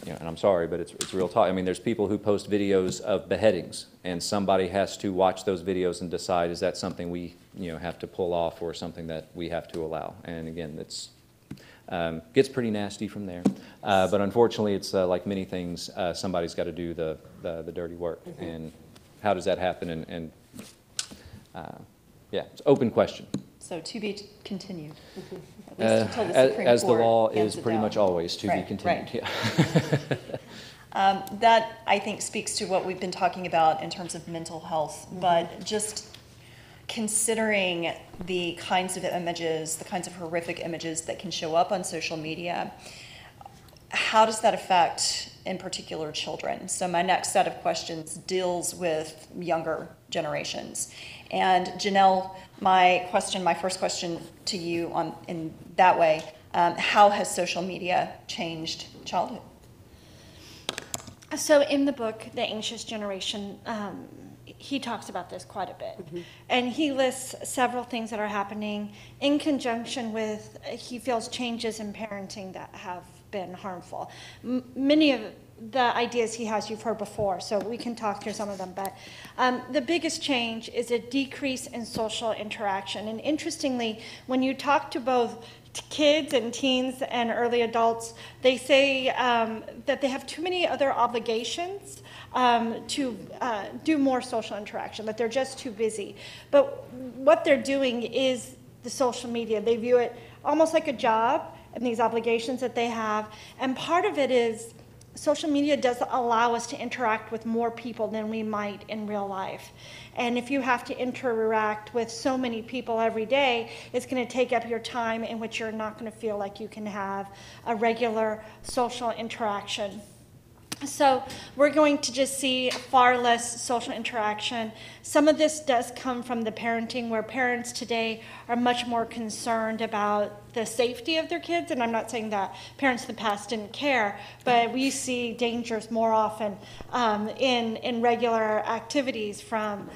Speaker 5: and I'm sorry, but it's real talk. I mean, there's people who post videos of beheadings, and somebody has to watch those videos and decide, is that something we, have to pull off, or something that we have to allow? And again, it's gets pretty nasty from there. But unfortunately, it's like many things, somebody's got to do the dirty work. And how does that happen? Yeah, it's an open question.
Speaker 2: So to be continued, at least until the Supreme
Speaker 5: As the
Speaker 2: Court
Speaker 5: law
Speaker 2: hands
Speaker 5: is
Speaker 2: it
Speaker 5: pretty
Speaker 2: down.
Speaker 5: much always to be
Speaker 2: Right,
Speaker 5: continued.
Speaker 2: right.
Speaker 5: Yeah.
Speaker 2: That, I think, speaks to what we've been talking about in terms of mental health, but just considering the kinds of images, the kinds of horrific images that can show up on social media, how does that affect, in particular, children? So my next set of questions deals with younger generations. And Janelle, my first question to you in that way, how has social media changed childhood?
Speaker 3: So in the book, The Anxious Generation, he talks about this quite a bit. And he lists several things that are happening in conjunction with, he feels, changes in parenting that have been harmful. Many of the ideas he has you've heard before, so we can talk through some of them. But the biggest change is a decrease in social interaction. And interestingly, when you talk to both kids and teens and early adults, they say that they have too many other obligations to do more social interaction, that they're just too busy. But what they're doing is the social media. They view it almost like a job and these obligations that they have. And part of it is social media does allow us to interact with more people than we might in real life. And if you have to interact with so many people every day, it's going to take up your time in which you're not going to feel like you can have a regular social interaction. So we're going to just see far less social interaction. Some of this does come from the parenting, where parents today are much more concerned about the safety of their kids. And I'm not saying that parents in the past didn't care, but we see dangers more often in regular activities, from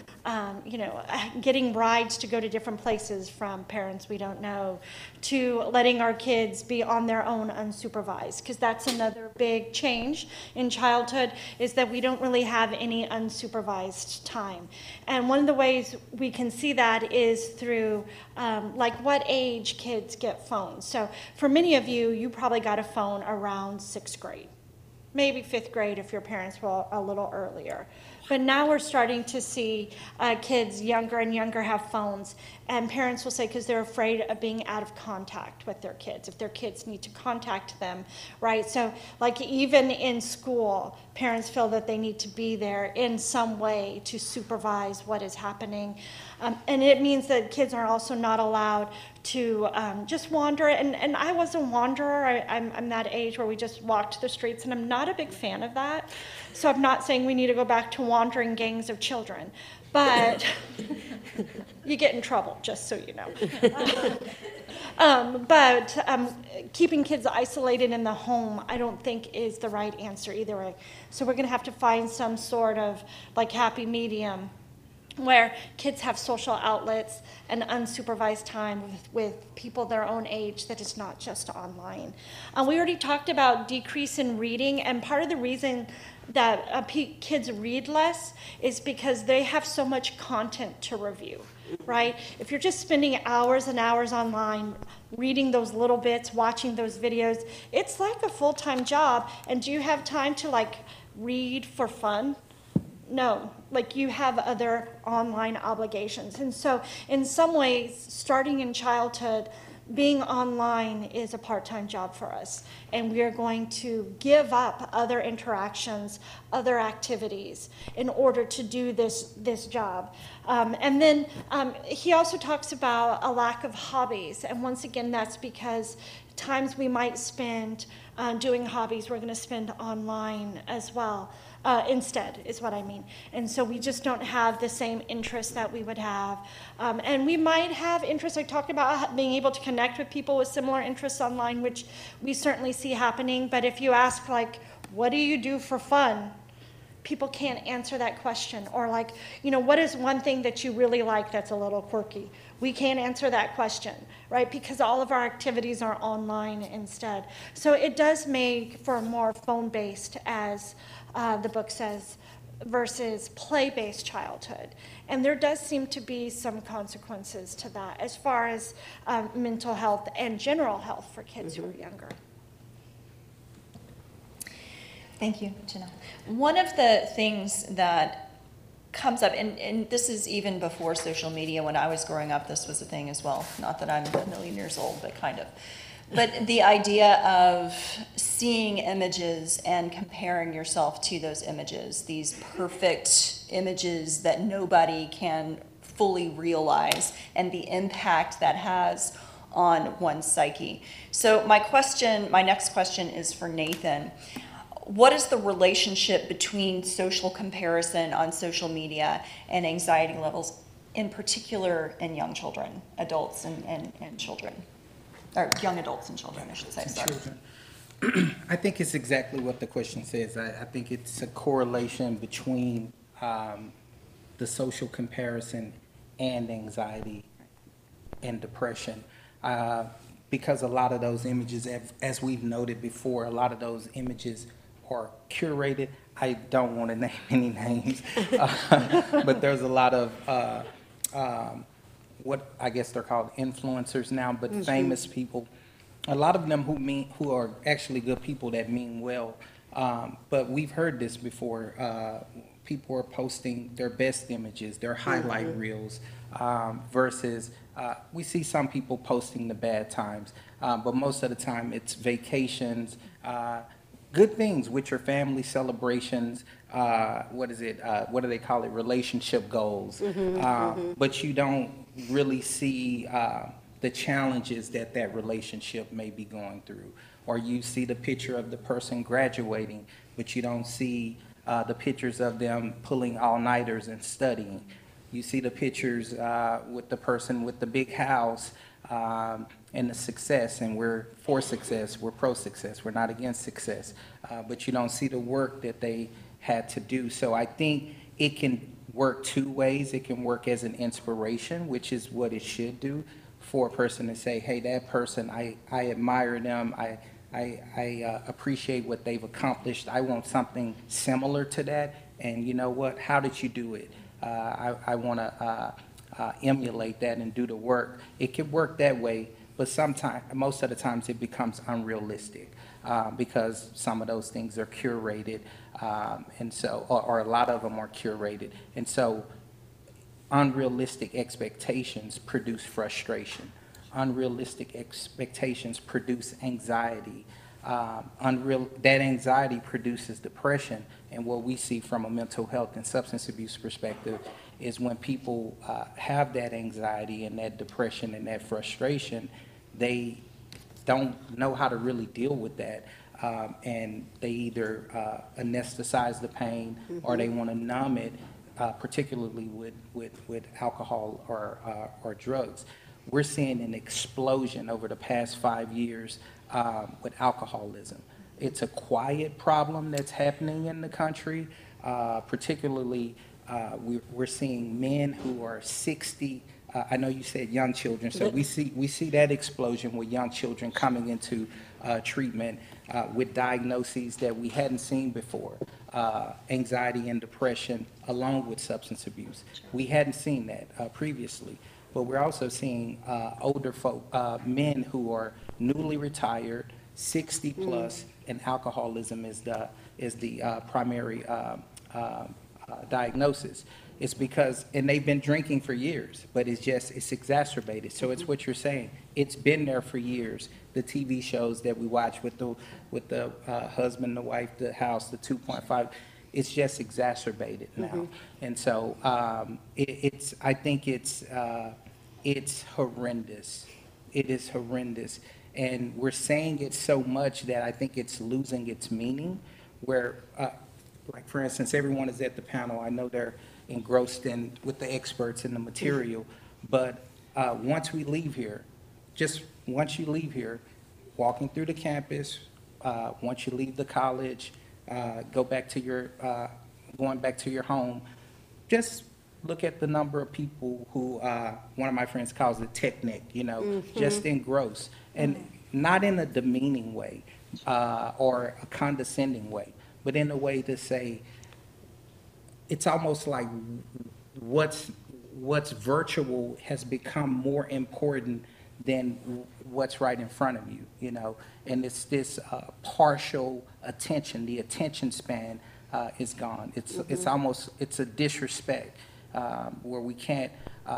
Speaker 3: getting rides to go to different places from parents we don't know, to letting our kids be on their own unsupervised, because that's another big change in childhood, is that we don't really have any unsupervised time. And one of the ways we can see that is through like what age kids get phones. So for many of you, you probably got a phone around 6th grade, maybe 5th grade if your parents were a little earlier. But now we're starting to see kids younger and younger have phones, and parents will say, because they're afraid of being out of contact with their kids, if their kids need to contact them, right? So like even in school, parents feel that they need to be there in some way to supervise what is happening. And it means that kids are also not allowed to just wander. And I was a wanderer. I'm that age where we just walked the streets, and I'm not a big fan of that. So I'm not saying we need to go back to wandering gangs of children, but you get in trouble, just so you know. But keeping kids isolated in the home, I don't think is the right answer either way. So we're going to have to find some sort of like happy medium, where kids have social outlets and unsupervised time with people their own age that is not just online. We already talked about decrease in reading, and part of the reason that kids read less is because they have so much content to review, right? If you're just spending hours and hours online reading those little bits, watching those videos, it's like a full-time job. And do you have time to like read for fun? No, like you have other online obligations. And so in some ways, starting in childhood, being online is a part-time job for us, and we are going to give up other interactions, other activities in order to do this job. And then he also talks about a lack of hobbies, and once again, that's because times we might spend doing hobbies, we're going to spend online as well. Instead, is what I mean. And so we just don't have the same interests that we would have. And we might have interests, I talked about being able to connect with people with similar interests online, which we certainly see happening. But if you ask, like, what do you do for fun? People can't answer that question. Or like, you know, what is one thing that you really like that's a little quirky? We can't answer that question, right? Because all of our activities are online instead. So it does make for more phone-based, as the book says, versus play-based childhood. And there does seem to be some consequences to that as far as mental health and general health for kids who are younger.
Speaker 2: Thank you, Janelle. One of the things that comes up, and this is even before social media, when I was growing up, this was a thing as well. Not that I'm a million years old, but kind of. But the idea of seeing images and comparing yourself to those images, these perfect images that nobody can fully realize, and the impact that has on one's psyche. So my next question is for Nathan. What is the relationship between social comparison on social media and anxiety levels, in particular in young children, adults and children? Or young adults and children, I should say, sorry.
Speaker 4: Children. I think it's exactly what the question says. I think it's a correlation between the social comparison and anxiety and depression. Because a lot of those images, as we've noted before, a lot of those images are curated. I don't want to name any names, but there's a lot of what I guess they're called influencers now, but famous people, a lot of them who are actually good people that mean well. But we've heard this before. People are posting their best images, their highlight reels, versus we see some people posting the bad times, but most of the time it's vacations, good things, which are family celebrations, what do they call it, relationship goals. But you don't really see the challenges that relationship may be going through. Or you see the picture of the person graduating, but you don't see the pictures of them pulling all-nighters and studying. You see the pictures with the person with the big house and the success, and we're for success, we're pro-success, we're not against success, but you don't see the work that they had to do. So I think it can work two ways. It can work as an inspiration, which is what it should do, for a person to say, hey, that person, I admire them, I appreciate what they've accomplished, I want something similar to that, and you know what, how did you do it? I want to emulate that and do the work. It can work that way, but most of the times it becomes unrealistic because some of those things are curated, and so, or a lot of them are curated, and so unrealistic expectations produce frustration. Unrealistic expectations produce anxiety. That anxiety produces depression, and what we see from a mental health and substance abuse perspective is when people have that anxiety and that depression and that frustration, they don't know how to really deal with that, and they either anesthetize the pain or they want to numb it, particularly with alcohol or drugs. We're seeing an explosion over the past 5 years with alcoholism. It's a quiet problem that's happening in the country, particularly we're seeing men who are 60. I know you said young children, so we see that explosion with young children coming into treatment with diagnoses that we hadn't seen before, anxiety and depression along with substance abuse. We hadn't seen that previously. But we're also seeing older folk, men who are newly retired, 60 plus, and alcoholism is the primary diagnosis. It's because, and they've been drinking for years, but it's exacerbated. So it's what you're saying. It's been there for years. The TV shows that we watch with the husband, the wife, the house, the 2.5, it's just exacerbated now. And so I think it's horrendous. It is horrendous. And we're saying it so much that I think it's losing its meaning, where, like, for instance, everyone is at the panel. I know they're engrossed in with the experts in the material, but once we leave here, just once you leave here, walking through the campus, once you leave the college, going back to your home, just look at the number of people who, one of my friends calls it tech neck, just engrossed, and not in a demeaning way or a condescending way, but in a way to say, it's almost like what's virtual has become more important than what's right in front of you, and it's this partial attention. The attention span is gone. It's almost, it's a disrespect where we can't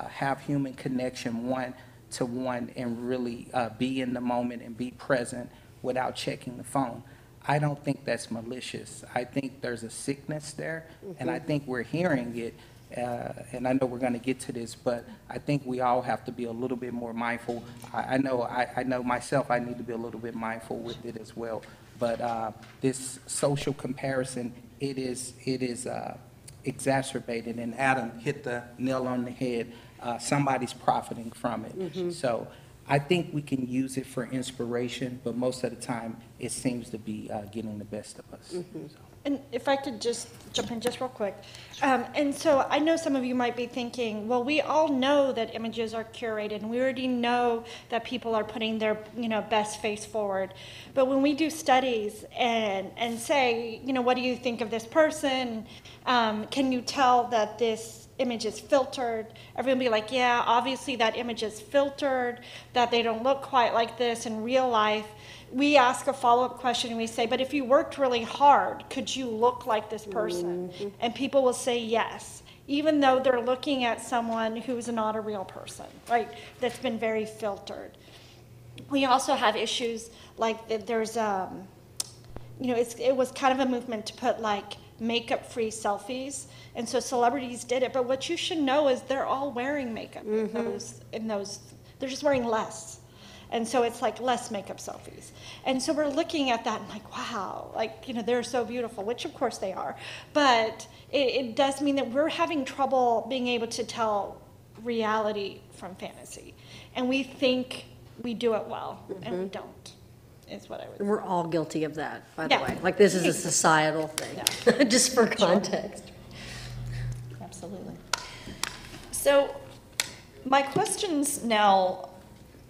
Speaker 4: have human connection one-to-one and really be in the moment and be present without checking the phone. I don't think that's malicious. I think there's a sickness there, and I think we're hearing it, and I know we're going to get to this, but I think we all have to be a little bit more mindful. I know myself, I need to be a little bit mindful with it as well. But this social comparison, it is exacerbated, and Adam hit the nail on the head. Somebody's profiting from it. So I think we can use it for inspiration, but most of the time, it seems to be getting the best of us. So.
Speaker 3: And if I could just jump in just real quick. And so I know some of you might be thinking, well, we all know that images are curated, and we already know that people are putting their, best face forward. But when we do studies and say, what do you think of this person? Can you tell that this image is filtered? Everyone will be like, yeah, obviously that image is filtered, that they don't look quite like this in real life. We ask a follow-up question and we say, but if you worked really hard, could you look like this person? And people will say yes, even though they're looking at someone who's not a real person, right? That's been very filtered. We also have issues like there's, it was kind of a movement to put like makeup-free selfies. And so celebrities did it, but what you should know is they're all wearing makeup in those, they're just wearing less. And so it's like less makeup selfies. And so we're looking at that and like, wow, they're so beautiful, which of course they are. But it does mean that we're having trouble being able to tell reality from fantasy. And we think we do it well, and we don't, is what I would say.
Speaker 1: And we're all guilty of that, by the
Speaker 3: Yeah.
Speaker 1: way. Like, this is a societal thing, just for context.
Speaker 2: Absolutely. So my questions now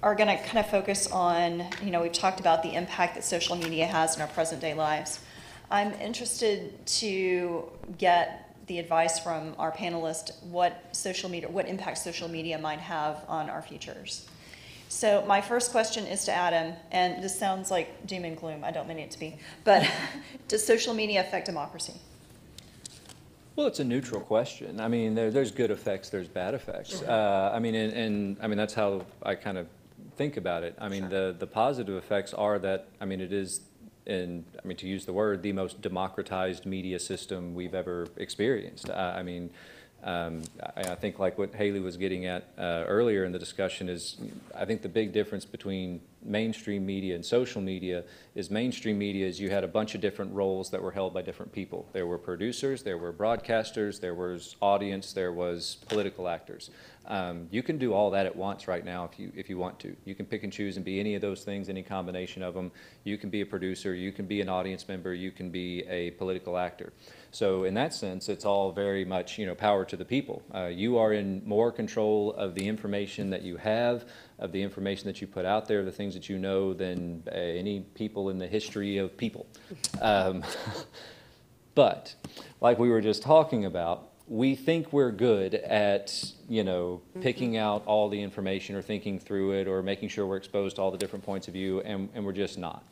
Speaker 2: are going to kind of focus on, we've talked about the impact that social media has in our present day lives. I'm interested to get the advice from our panelists what impact social media might have on our futures. So my first question is to Adam, and this sounds like doom and gloom, I don't mean it to be, but does social media affect democracy?
Speaker 5: Well, it's a neutral question. I mean, there's good effects, there's bad effects. And that's how I kind of think about it. I mean, the positive effects are that, it is, to use the word, the most democratized media system we've ever experienced. I think like what Haley was getting at earlier in the discussion is, I think the big difference between mainstream media and social media is mainstream media is you had a bunch of different roles that were held by different people. There were producers, there were broadcasters, there was audience, there was political actors. You can do all that at once right now if you want to. You can pick and choose and be any of those things, any combination of them. You can be a producer, you can be an audience member, you can be a political actor. So in that sense, it's all very much, power to the people. You are in more control of the information that you have, of the information that you put out there, the things that you know, than any people in the history of people. But like we were just talking about, we think we're good at, picking out all the information or thinking through it or making sure we're exposed to all the different points of view, and we're just not.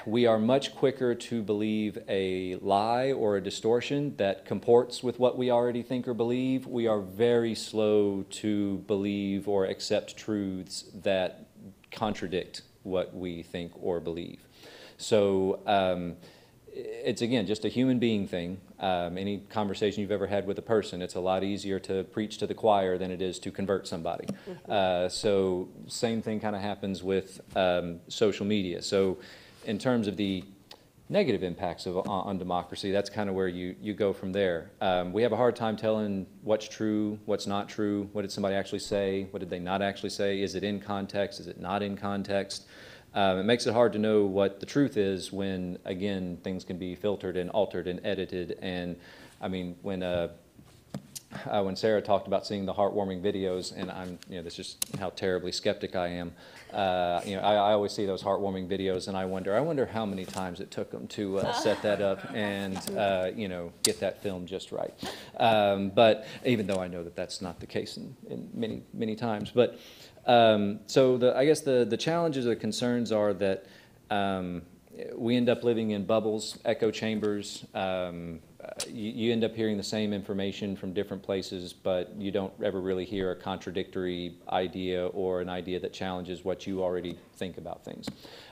Speaker 5: we are much quicker to believe a lie or a distortion that comports with what we already think or believe. We are very slow to believe or accept truths that contradict what we think or believe. So it's, again, just a human being thing. Any conversation you've ever had with a person, it's a lot easier to preach to the choir than it is to convert somebody. So same thing kind of happens with social media. So in terms of the negative impacts on democracy, that's kind of where you go from there. We have a hard time telling what's true, what's not true. What did somebody actually say? What did they not actually say? Is it in context? Is it not in context? It makes it hard to know what the truth is when, again, things can be filtered and altered and edited. And I mean, when Sarah talked about seeing the heartwarming videos, and that's just how terribly skeptic I am. I always see those heartwarming videos, and I wonder how many times it took them to set that up and get that film just right. But even though I know that that's not the case in many times, but. So I guess the challenges or concerns are that we end up living in bubbles, echo chambers. You end up hearing the same information from different places, but you don't ever really hear a contradictory idea or an idea that challenges what you already think about things.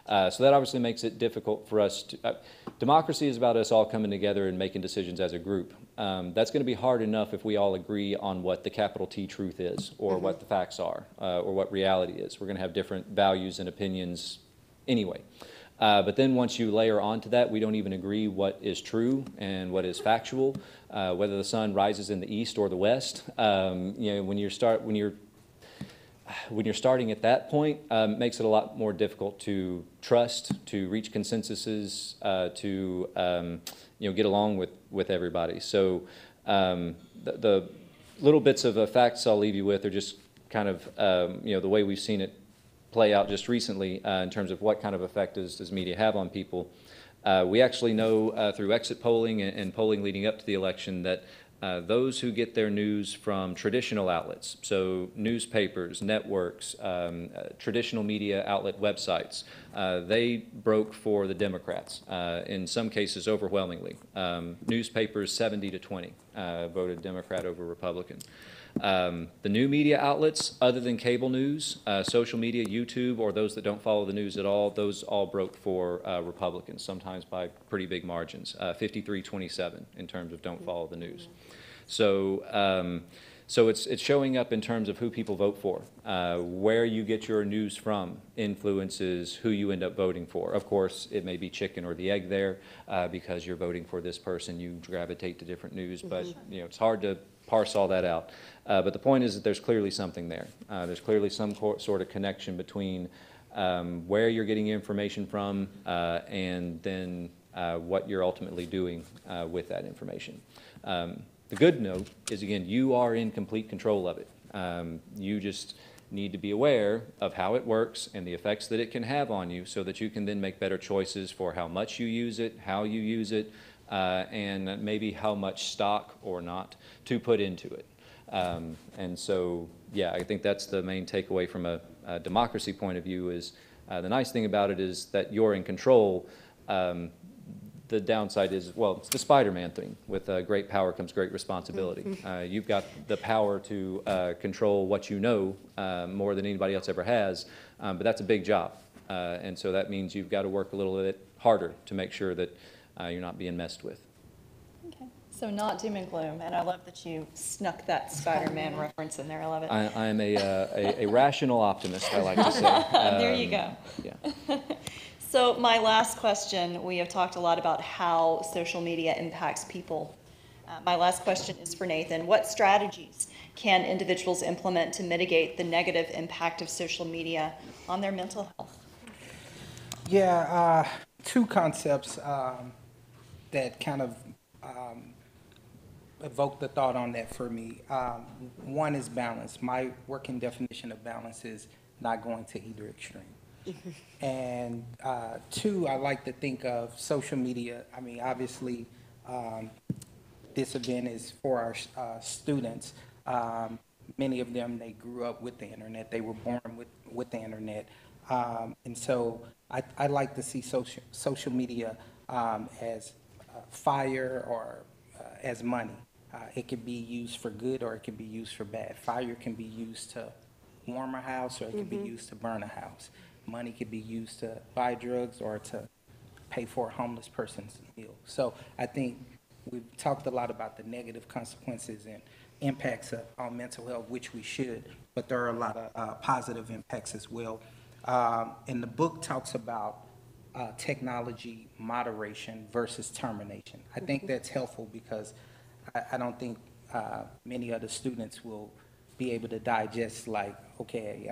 Speaker 5: So that obviously makes it difficult for us to... democracy is about us all coming together and making decisions as a group. That's going to be hard enough if we all agree on what the capital T truth is, or what the facts are, or what reality is. We're going to have different values and opinions anyway. But then once you layer onto that, we don't even agree what is true and what is factual, whether the sun rises in the east or the west. When you're starting at that point, it makes it a lot more difficult to trust, to reach consensuses, to get along with everybody. So the little bits of facts I'll leave you with are just kind of the way we've seen it play out just recently in terms of what kind of effect does media have on people. We actually know through exit polling and polling leading up to the election that those who get their news from traditional outlets, so newspapers, networks, traditional media outlet websites, they broke for the Democrats, in some cases overwhelmingly. Newspapers 70-20 voted Democrat over Republican. The new media outlets, other than cable news, social media, YouTube, or those that don't follow the news at all, those all broke for Republicans, sometimes by pretty big margins, 53-27 in terms of don't follow the news. So, so it's showing up in terms of who people vote for. Where you get your news from influences who you end up voting for. Of course, it may be chicken or the egg there, because you're voting for this person, you gravitate to different news, but it's hard to parse all that out. But the point is that there's clearly something there. There's clearly some sort of connection between where you're getting your information from and then what you're ultimately doing with that information. The good note is, again, you are in complete control of it. You just need to be aware of how it works and the effects that it can have on you so that you can then make better choices for how much you use it, how you use it, and maybe how much stock or not to put into it. And so, yeah, I think that's the main takeaway from a democracy point of view is the nice thing about it is that you're in control. The downside is, well, it's the Spider-Man thing. With great power comes great responsibility. You've got the power to control what you know more than anybody else ever has, but that's a big job. And so that means you've got to work a little bit harder to make sure that you're not being messed with.
Speaker 2: Okay. So not doom and gloom, and I love that you snuck that Spider-Man reference in there. I love it.
Speaker 5: I am a rational optimist, I like to say.
Speaker 2: There you go.
Speaker 5: Yeah.
Speaker 2: So my last question, we have talked a lot about how social media impacts people. My last question is for Nathan. What strategies can individuals implement to mitigate the negative impact of social media on their mental health?
Speaker 4: Yeah, two concepts that kind of evoke the thought on that for me. One is balance. My working definition of balance is not going to either extreme. And two, I like to think of social media. I mean, obviously, this event is for our students. Many of them, they grew up with the internet. They were born with the internet. And so I like to see social media as fire or as money. It can be used for good or it can be used for bad. Fire can be used to warm a house or it can be used to burn a house. Money can be used to buy drugs or to pay for a homeless person's meal. So I think we've talked a lot about the negative consequences and impacts on mental health, which we should, but there are a lot of positive impacts as well. And the book talks about technology moderation versus termination. I think that's helpful because I don't think many of the students will be able to digest like, okay,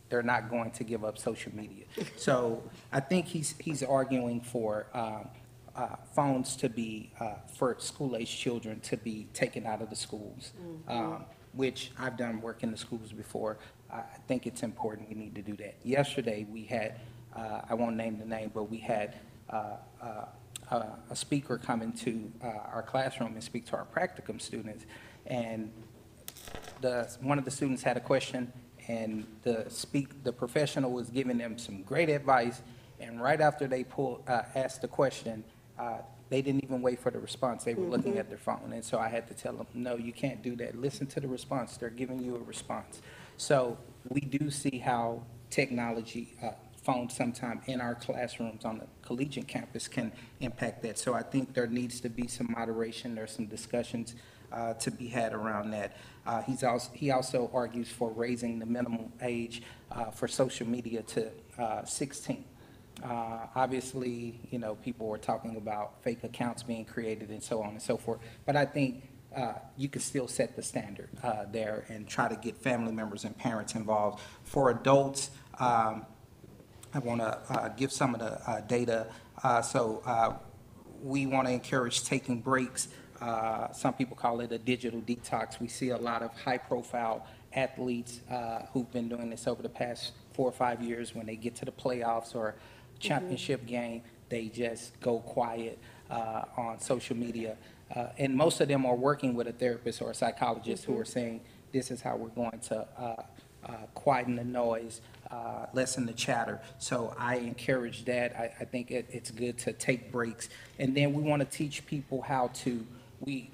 Speaker 4: they're not going to give up social media. So I think he's arguing for phones to be, for school-age children to be taken out of the schools, which I've done work in the schools before. I think it's important. We need to do that. Yesterday, we had, I won't name the name, but we had a speaker come into our classroom and speak to our practicum students. And one of the students had a question, and the professional was giving them some great advice. And right after they asked the question, they didn't even wait for the response. They were looking at their phone. And so I had to tell them, no, you can't do that. Listen to the response. They're giving you a response. So we do see how technology, phones sometime in our classrooms on the collegiate campus can impact that. So I think there needs to be some moderation. There's some discussions to be had around that. He also argues for raising the minimum age for social media to 16. Obviously, you know, people were talking about fake accounts being created and so on and so forth. But I think you can still set the standard there and try to get family members and parents involved. For adults, I want to give some of the data. We want to encourage taking breaks. Some people call it a digital detox. We see a lot of high-profile athletes who've been doing this over the past 4 or 5 years. When they get to the playoffs or championship game, they just go quiet on social media. And most of them are working with a therapist or a psychologist who are saying, this is how we're going to quieten the noise, lessen the chatter. So I encourage that. I think it's good to take breaks. And then we want to teach people how to, we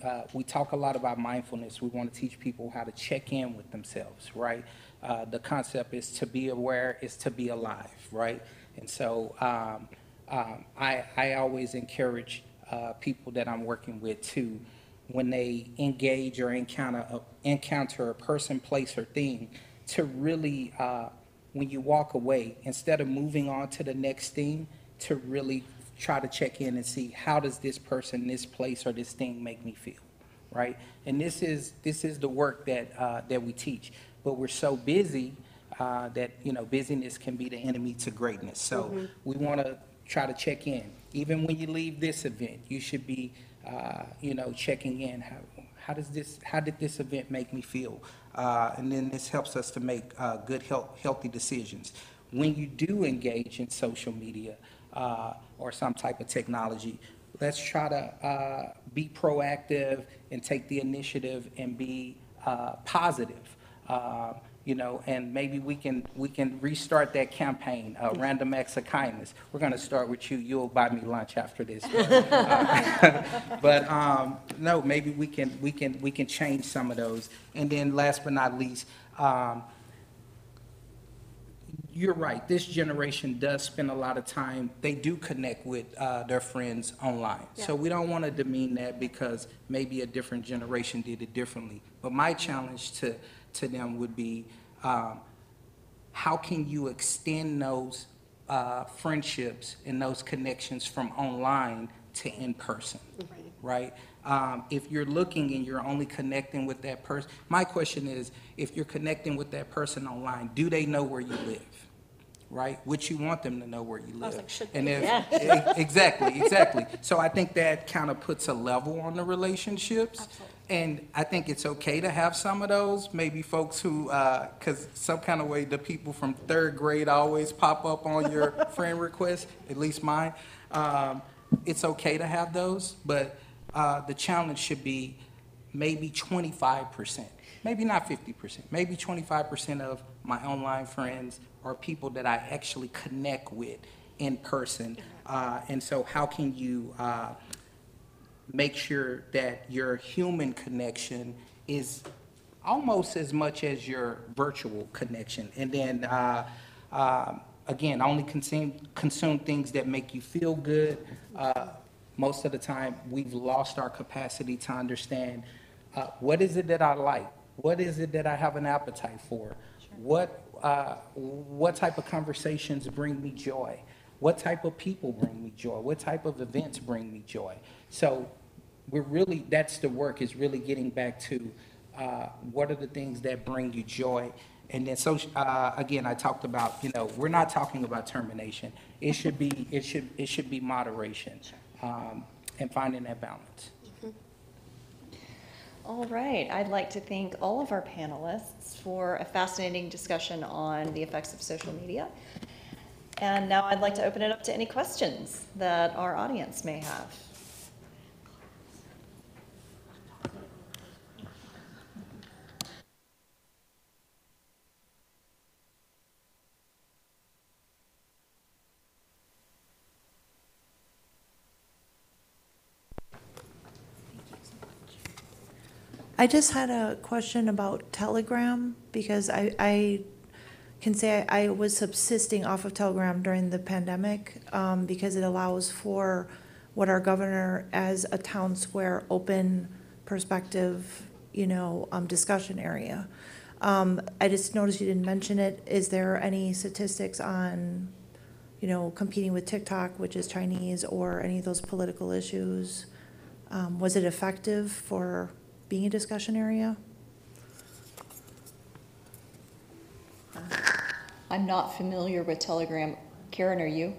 Speaker 4: talk a lot about mindfulness. We want to teach people how to check in with themselves, right? The concept is to be aware is to be alive, right? And so I always encourage people that I'm working with to, when they engage or encounter a person, place, or thing, to really, when you walk away, instead of moving on to the next thing, to really try to check in and see, how does this person, this place, or this thing make me feel, right? And this is the work that we teach. But we're so busy that, you know, busyness can be the enemy to greatness. So we want to try to check in. Even when you leave this event, you should be, you know, checking in. How did this event make me feel? And then this helps us to make good, healthy decisions. When you do engage in social media or some type of technology, let's try to be proactive and take the initiative and be positive. You know, and maybe we can restart that campaign, Random Acts of Kindness. We're going to start with you. You'll buy me lunch after this. But no, maybe we can change some of those. And then last but not least, you're right. This generation does spend a lot of time. They do connect with their friends online. Yeah. So we don't want to demean that because maybe a different generation did it differently. But my challenge to them would be, how can you extend those friendships and those connections from online to in person, right? If you're looking and you're only connecting with that person, my question is, if you're connecting with that person online, do they know where you live? Right? Would you want them to know where you live? I was like, should and if, yeah. Exactly. So I think that kind of puts a level on the relationships. Absolutely. And I think it's okay to have some of those. Maybe folks who, because some kind of way the people from 3rd grade always pop up on your friend request, at least mine. It's okay to have those, but the challenge should be maybe 25%, maybe not 50%, maybe 25% of my online friends are people that I actually connect with in person. And so how can you make sure that your human connection is almost as much as your virtual connection? And then, again, only consume things that make you feel good. Most of the time, we've lost our capacity to understand what is it that I like? What is it that I have an appetite for? What type of conversations bring me joy? What type of people bring me joy? What type of events bring me joy? So that's the work, is really getting back to what are the things that bring you joy. And then, so again, I talked about, we're not talking about termination. It should be moderation, and finding that balance.
Speaker 2: All right, I'd like to thank all of our panelists for a fascinating discussion on the effects of social media. And now I'd like to open it up to any questions that our audience may have.
Speaker 6: I just had a question about Telegram, because I can say I was subsisting off of Telegram during the pandemic, because it allows for what our governor, as a town square, open perspective, discussion area. I just noticed you didn't mention it. Is there any statistics on, competing with TikTok, which is Chinese, or any of those political issues? Was it effective for being a discussion area?
Speaker 2: I'm not familiar with Telegram. Karen, are you?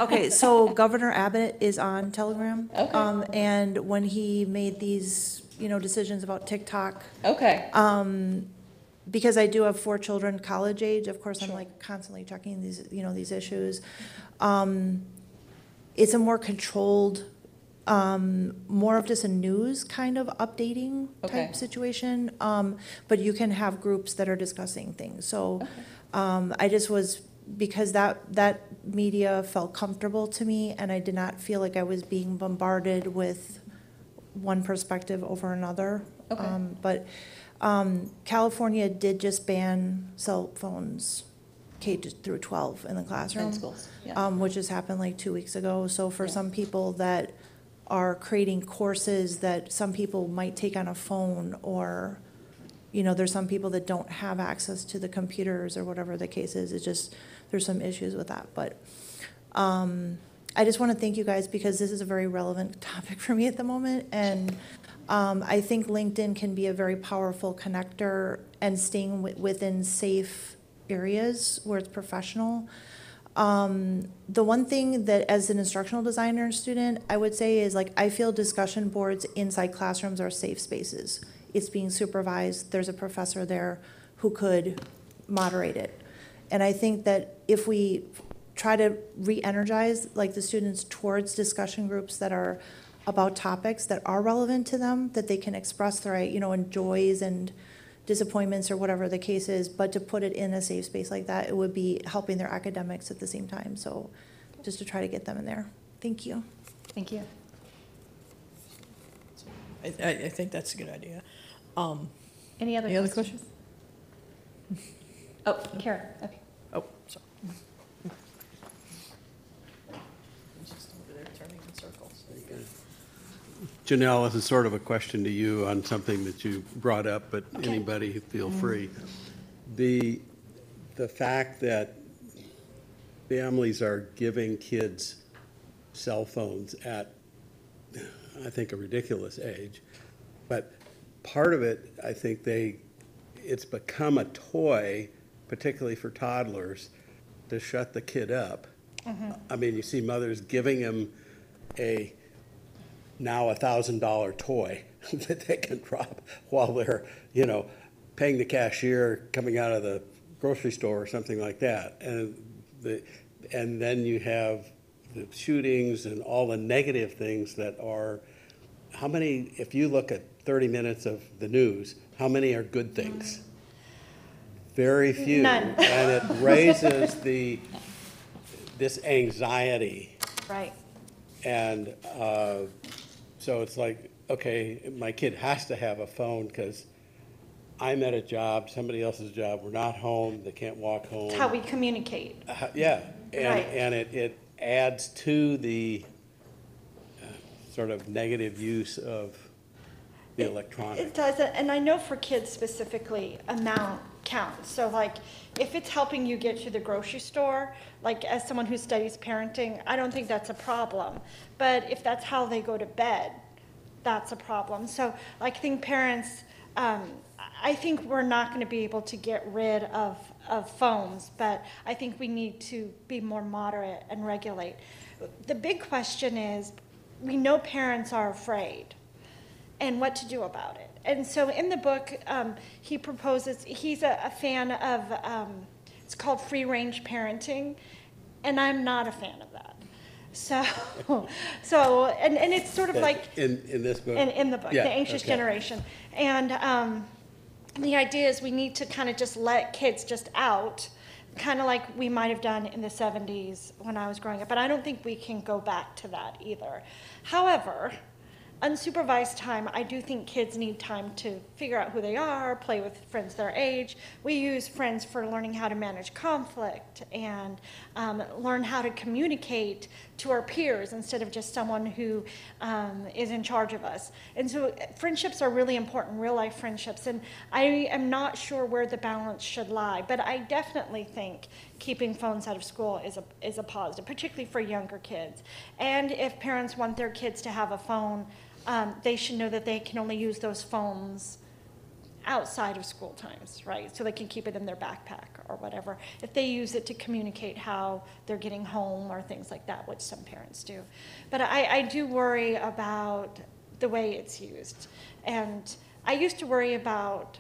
Speaker 6: Okay, so Governor Abbott is on Telegram.
Speaker 2: Okay.
Speaker 6: And when he made these, decisions about TikTok,
Speaker 2: Okay.
Speaker 6: because I do have 4 children college age, of course, I'm
Speaker 2: Sure.
Speaker 6: like constantly checking these issues. It's a more controlled, more of just a news kind of updating
Speaker 2: Okay.
Speaker 6: type situation. But you can have groups that are discussing things. So I just was, because that media felt comfortable to me, and I did not feel like I was being bombarded with one perspective over another.
Speaker 2: Okay.
Speaker 6: But California did just ban cell phones K through 12 in the classroom.
Speaker 2: In schools, yeah.
Speaker 6: Which just happened like 2 weeks ago. So for
Speaker 2: Yeah.
Speaker 6: some people that are creating courses that some people might take on a phone, or, there's some people that don't have access to the computers or whatever the case is. It's just, there's some issues with that. But I just want to thank you guys, because this is a very relevant topic for me at the moment. And I think LinkedIn can be a very powerful connector, and staying within safe areas where it's professional. The one thing that, as an instructional designer student, I would say is, I feel discussion boards inside classrooms are safe spaces. It's being supervised. There's a professor there who could moderate it. And I think that if we try to re-energize the students towards discussion groups that are about topics that are relevant to them, that they can express their, and joys and disappointments or whatever the case is, but to put it in a safe space like that, it would be helping their academics at the same time. So just to try to get them in there. Thank you.
Speaker 2: Thank you.
Speaker 7: I think that's a good idea.
Speaker 2: Any other
Speaker 7: Any other
Speaker 2: questions? Oh, Karen, okay.
Speaker 7: Oh, sorry. Just over there turning in circles.
Speaker 8: Janelle, this is sort of a question to you on something that you brought up, but anybody feel free. The fact that families are giving kids cell phones at, I think, a ridiculous age, but part of it, I think it's become a toy, particularly for toddlers, to shut the kid up. I mean, you see mothers giving them now $1,000 toy that they can drop while they're, paying the cashier coming out of the grocery store or something like that. And then you have the shootings and all the negative things that are, if you look at 30 minutes of the news, how many are good things? Very few.
Speaker 3: None.
Speaker 8: And it raises this anxiety.
Speaker 3: Right.
Speaker 8: And so it's like, okay, my kid has to have a phone because I'm at a job, somebody else's job, we're not home, they can't walk home.
Speaker 3: It's how we communicate.
Speaker 8: Yeah,
Speaker 3: Right.
Speaker 8: and it adds to the sort of negative use of the electronic.
Speaker 3: It does, and I know for kids specifically, amount counts. So like, if it's helping you get to the grocery store, like as someone who studies parenting, I don't think that's a problem. But if that's how they go to bed, that's a problem. So like, I think parents, I think we're not going to be able to get rid of phones, but I think we need to be more moderate and regulate. The big question is, we know parents are afraid, and what to do about it. And so in the book, he proposes, he's a fan of, it's called free range parenting, and I'm not a fan of that. So, and it's sort of like,
Speaker 8: In this book?
Speaker 3: in the book,
Speaker 8: Yeah,
Speaker 3: The Anxious
Speaker 8: okay.
Speaker 3: Generation. And the idea is we need to kind of just let kids just out, kind of like we might have done in the 70s when I was growing up. But I don't think we can go back to that either. However, unsupervised time, I do think kids need time to figure out who they are, play with friends their age. We use friends for learning how to manage conflict and learn how to communicate to our peers instead of just someone who is in charge of us. And so friendships are really important, real life friendships. And I am not sure where the balance should lie, but I definitely think keeping phones out of school is a positive, particularly for younger kids. And if parents want their kids to have a phone, they should know that they can only use those phones outside of school times, right? So they can keep it in their backpack or whatever. If they use it to communicate how they're getting home or things like that, which some parents do. But I do worry about the way it's used. And I used to worry about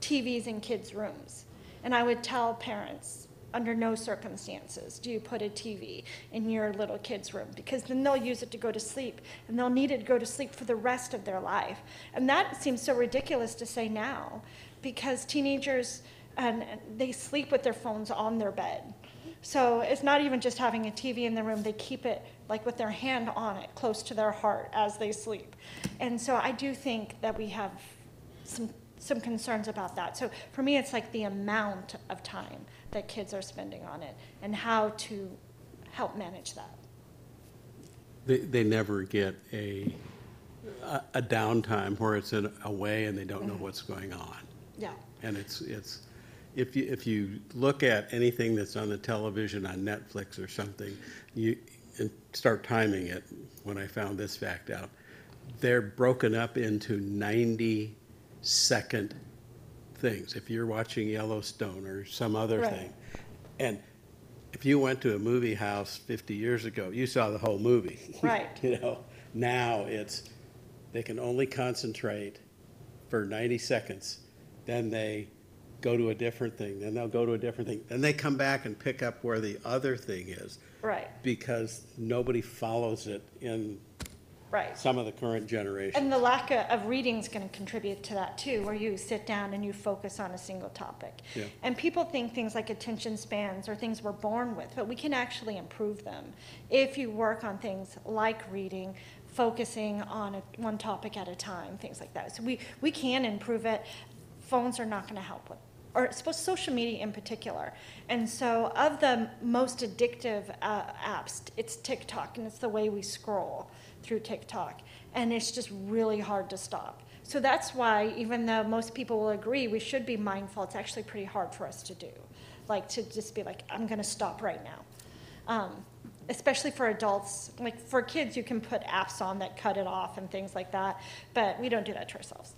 Speaker 3: TVs in kids' rooms. And I would tell parents, under no circumstances do you put a TV in your little kid's room, because then they'll use it to go to sleep, and they'll need it to go to sleep for the rest of their life. And that seems so ridiculous to say now, because teenagers, they sleep with their phones on their bed. So it's not even just having a TV in the room, they keep it like with their hand on it, close to their heart as they sleep. And so I do think that we have some concerns about that. So for me, it's like the amount of time that kids are spending on it and how to help manage that.
Speaker 8: They never get a downtime where it's away and they don't know what's going on.
Speaker 3: Yeah.
Speaker 8: And if you look at anything that's on the television on Netflix or something, and start timing it, when I found this fact out, they're broken up into 90-second things. If you're watching Yellowstone or some other
Speaker 3: Right.
Speaker 8: thing, and if you went to a movie house 50 years ago, you saw the whole movie.
Speaker 3: Right.
Speaker 8: Now they can only concentrate for 90 seconds, then they go to a different thing, then they'll go to a different thing, then they come back and pick up where the other thing is,
Speaker 3: Right.
Speaker 8: because nobody follows it in
Speaker 3: Right.
Speaker 8: some of the current generation.
Speaker 3: And the lack of reading is going to contribute to that too, where you sit down and you focus on a single topic.
Speaker 8: Yeah.
Speaker 3: And people think things like attention spans are things we're born with, but we can actually improve them if you work on things like reading, focusing on one topic at a time, things like that. So we can improve it. Phones are not going to help with, or social media in particular. And so of the most addictive apps, it's TikTok, and it's the way we scroll through TikTok. And it's just really hard to stop. So that's why, even though most people will agree we should be mindful, it's actually pretty hard for us to do. Like to just be like, I'm gonna stop right now. Especially for adults. Like for kids, you can put apps on that cut it off and things like that, but we don't do that to ourselves.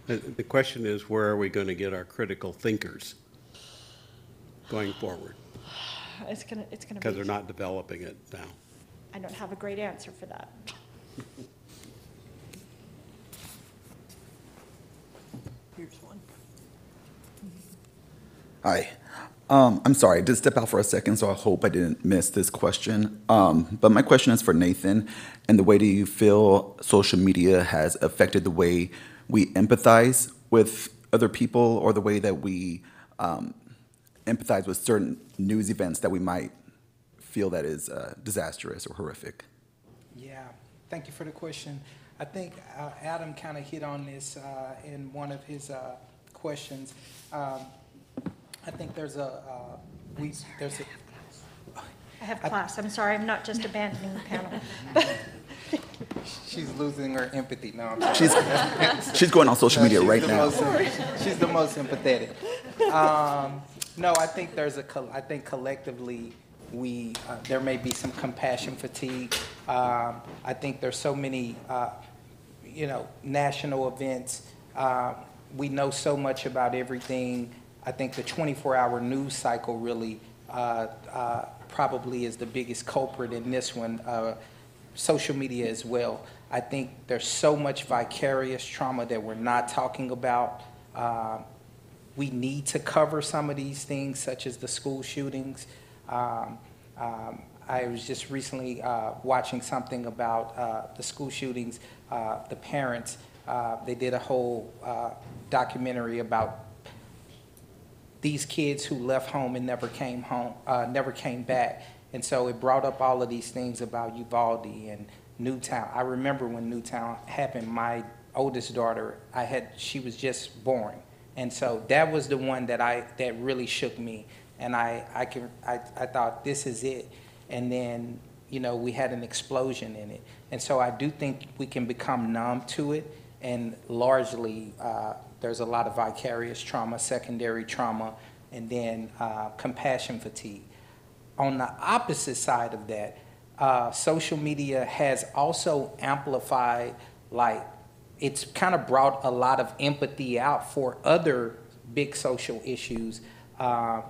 Speaker 8: The question is, where are we going to get our critical thinkers going forward?
Speaker 3: It's gonna
Speaker 8: Because they're
Speaker 3: be,
Speaker 8: not developing it now.
Speaker 3: I don't have a great answer for that.
Speaker 7: Here's one.
Speaker 9: Hi. I'm sorry, I did step out for a second, so I hope I didn't miss this question. But my question is for Nathan, and the way do you feel social media has affected the way we empathize with other people, or the way that we empathize with certain news events that we might feel that is disastrous or horrific?
Speaker 4: Yeah, thank you for the question. I think Adam kind of hit on this in one of his questions. I think there's a
Speaker 3: I have class, I'm sorry, I'm not just abandoning the panel.
Speaker 4: she's losing her empathy. No, I'm sorry.
Speaker 9: She's going on social media
Speaker 4: she's
Speaker 9: right
Speaker 4: the
Speaker 9: now.
Speaker 4: she's the most empathetic. No, I think I think collectively there may be some compassion fatigue. I think there's so many, national events. We know so much about everything. I think the 24-hour news cycle really probably is the biggest culprit in this one. Social media as well. I think there's so much vicarious trauma that we're not talking about. We need to cover some of these things, such as the school shootings. I was just recently watching something about the school shootings. The parents, they did a whole documentary about these kids who left home and never came back. And so it brought up all of these things about Uvalde and Newtown. I remember when Newtown happened, my oldest daughter, she was just born. And so that was the one that really shook me. And I thought, this is it. And then, we had an explosion in it. And so I do think we can become numb to it. And largely, there's a lot of vicarious trauma, secondary trauma, and then compassion fatigue. On the opposite side of that, social media has also amplified, it's kind of brought a lot of empathy out for other big social issues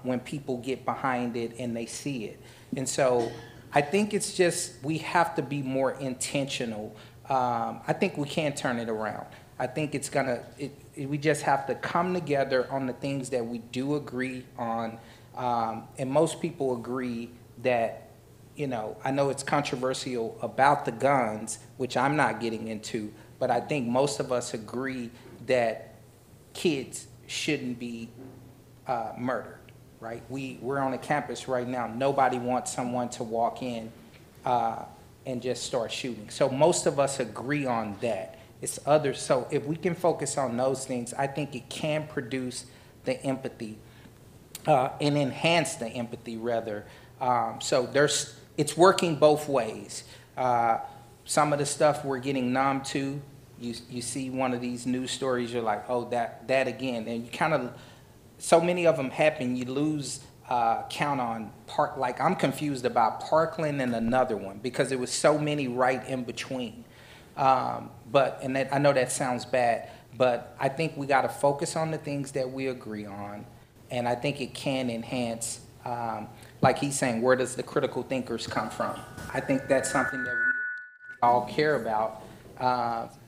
Speaker 4: when people get behind it and they see it. And so I think it's just, we have to be more intentional. I think we can turn it around. I think we just have to come together on the things that we do agree on. And most people agree that, I know it's controversial about the guns, which I'm not getting into, but I think most of us agree that kids shouldn't be murdered, right? We're on a campus right now. Nobody wants someone to walk in and just start shooting. So most of us agree on that. It's others. So if we can focus on those things, I think it can produce the empathy and enhance the empathy, rather. So it's working both ways. Some of the stuff we're getting numb to. You see one of these news stories, you're like, oh, that again. And you kind of, so many of them happen, you lose count on I'm confused about Parkland and another one because there was so many right in between. I know that sounds bad, but I think we got to focus on the things that we agree on. And I think it can enhance, like he's saying, where does the critical thinkers come from? I think that's something that we all care about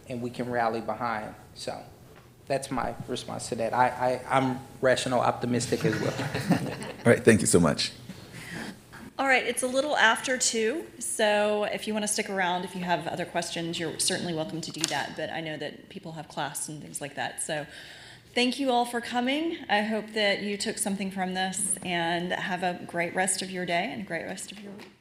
Speaker 4: and we can rally behind. So that's my response to that. I'm rational, optimistic as well.
Speaker 9: All right, thank you so much.
Speaker 2: All right, it's a little after 2, so if you want to stick around, if you have other questions, you're certainly welcome to do that, but I know that people have class and things like that. So thank you all for coming. I hope that you took something from this, and have a great rest of your day and a great rest of your week.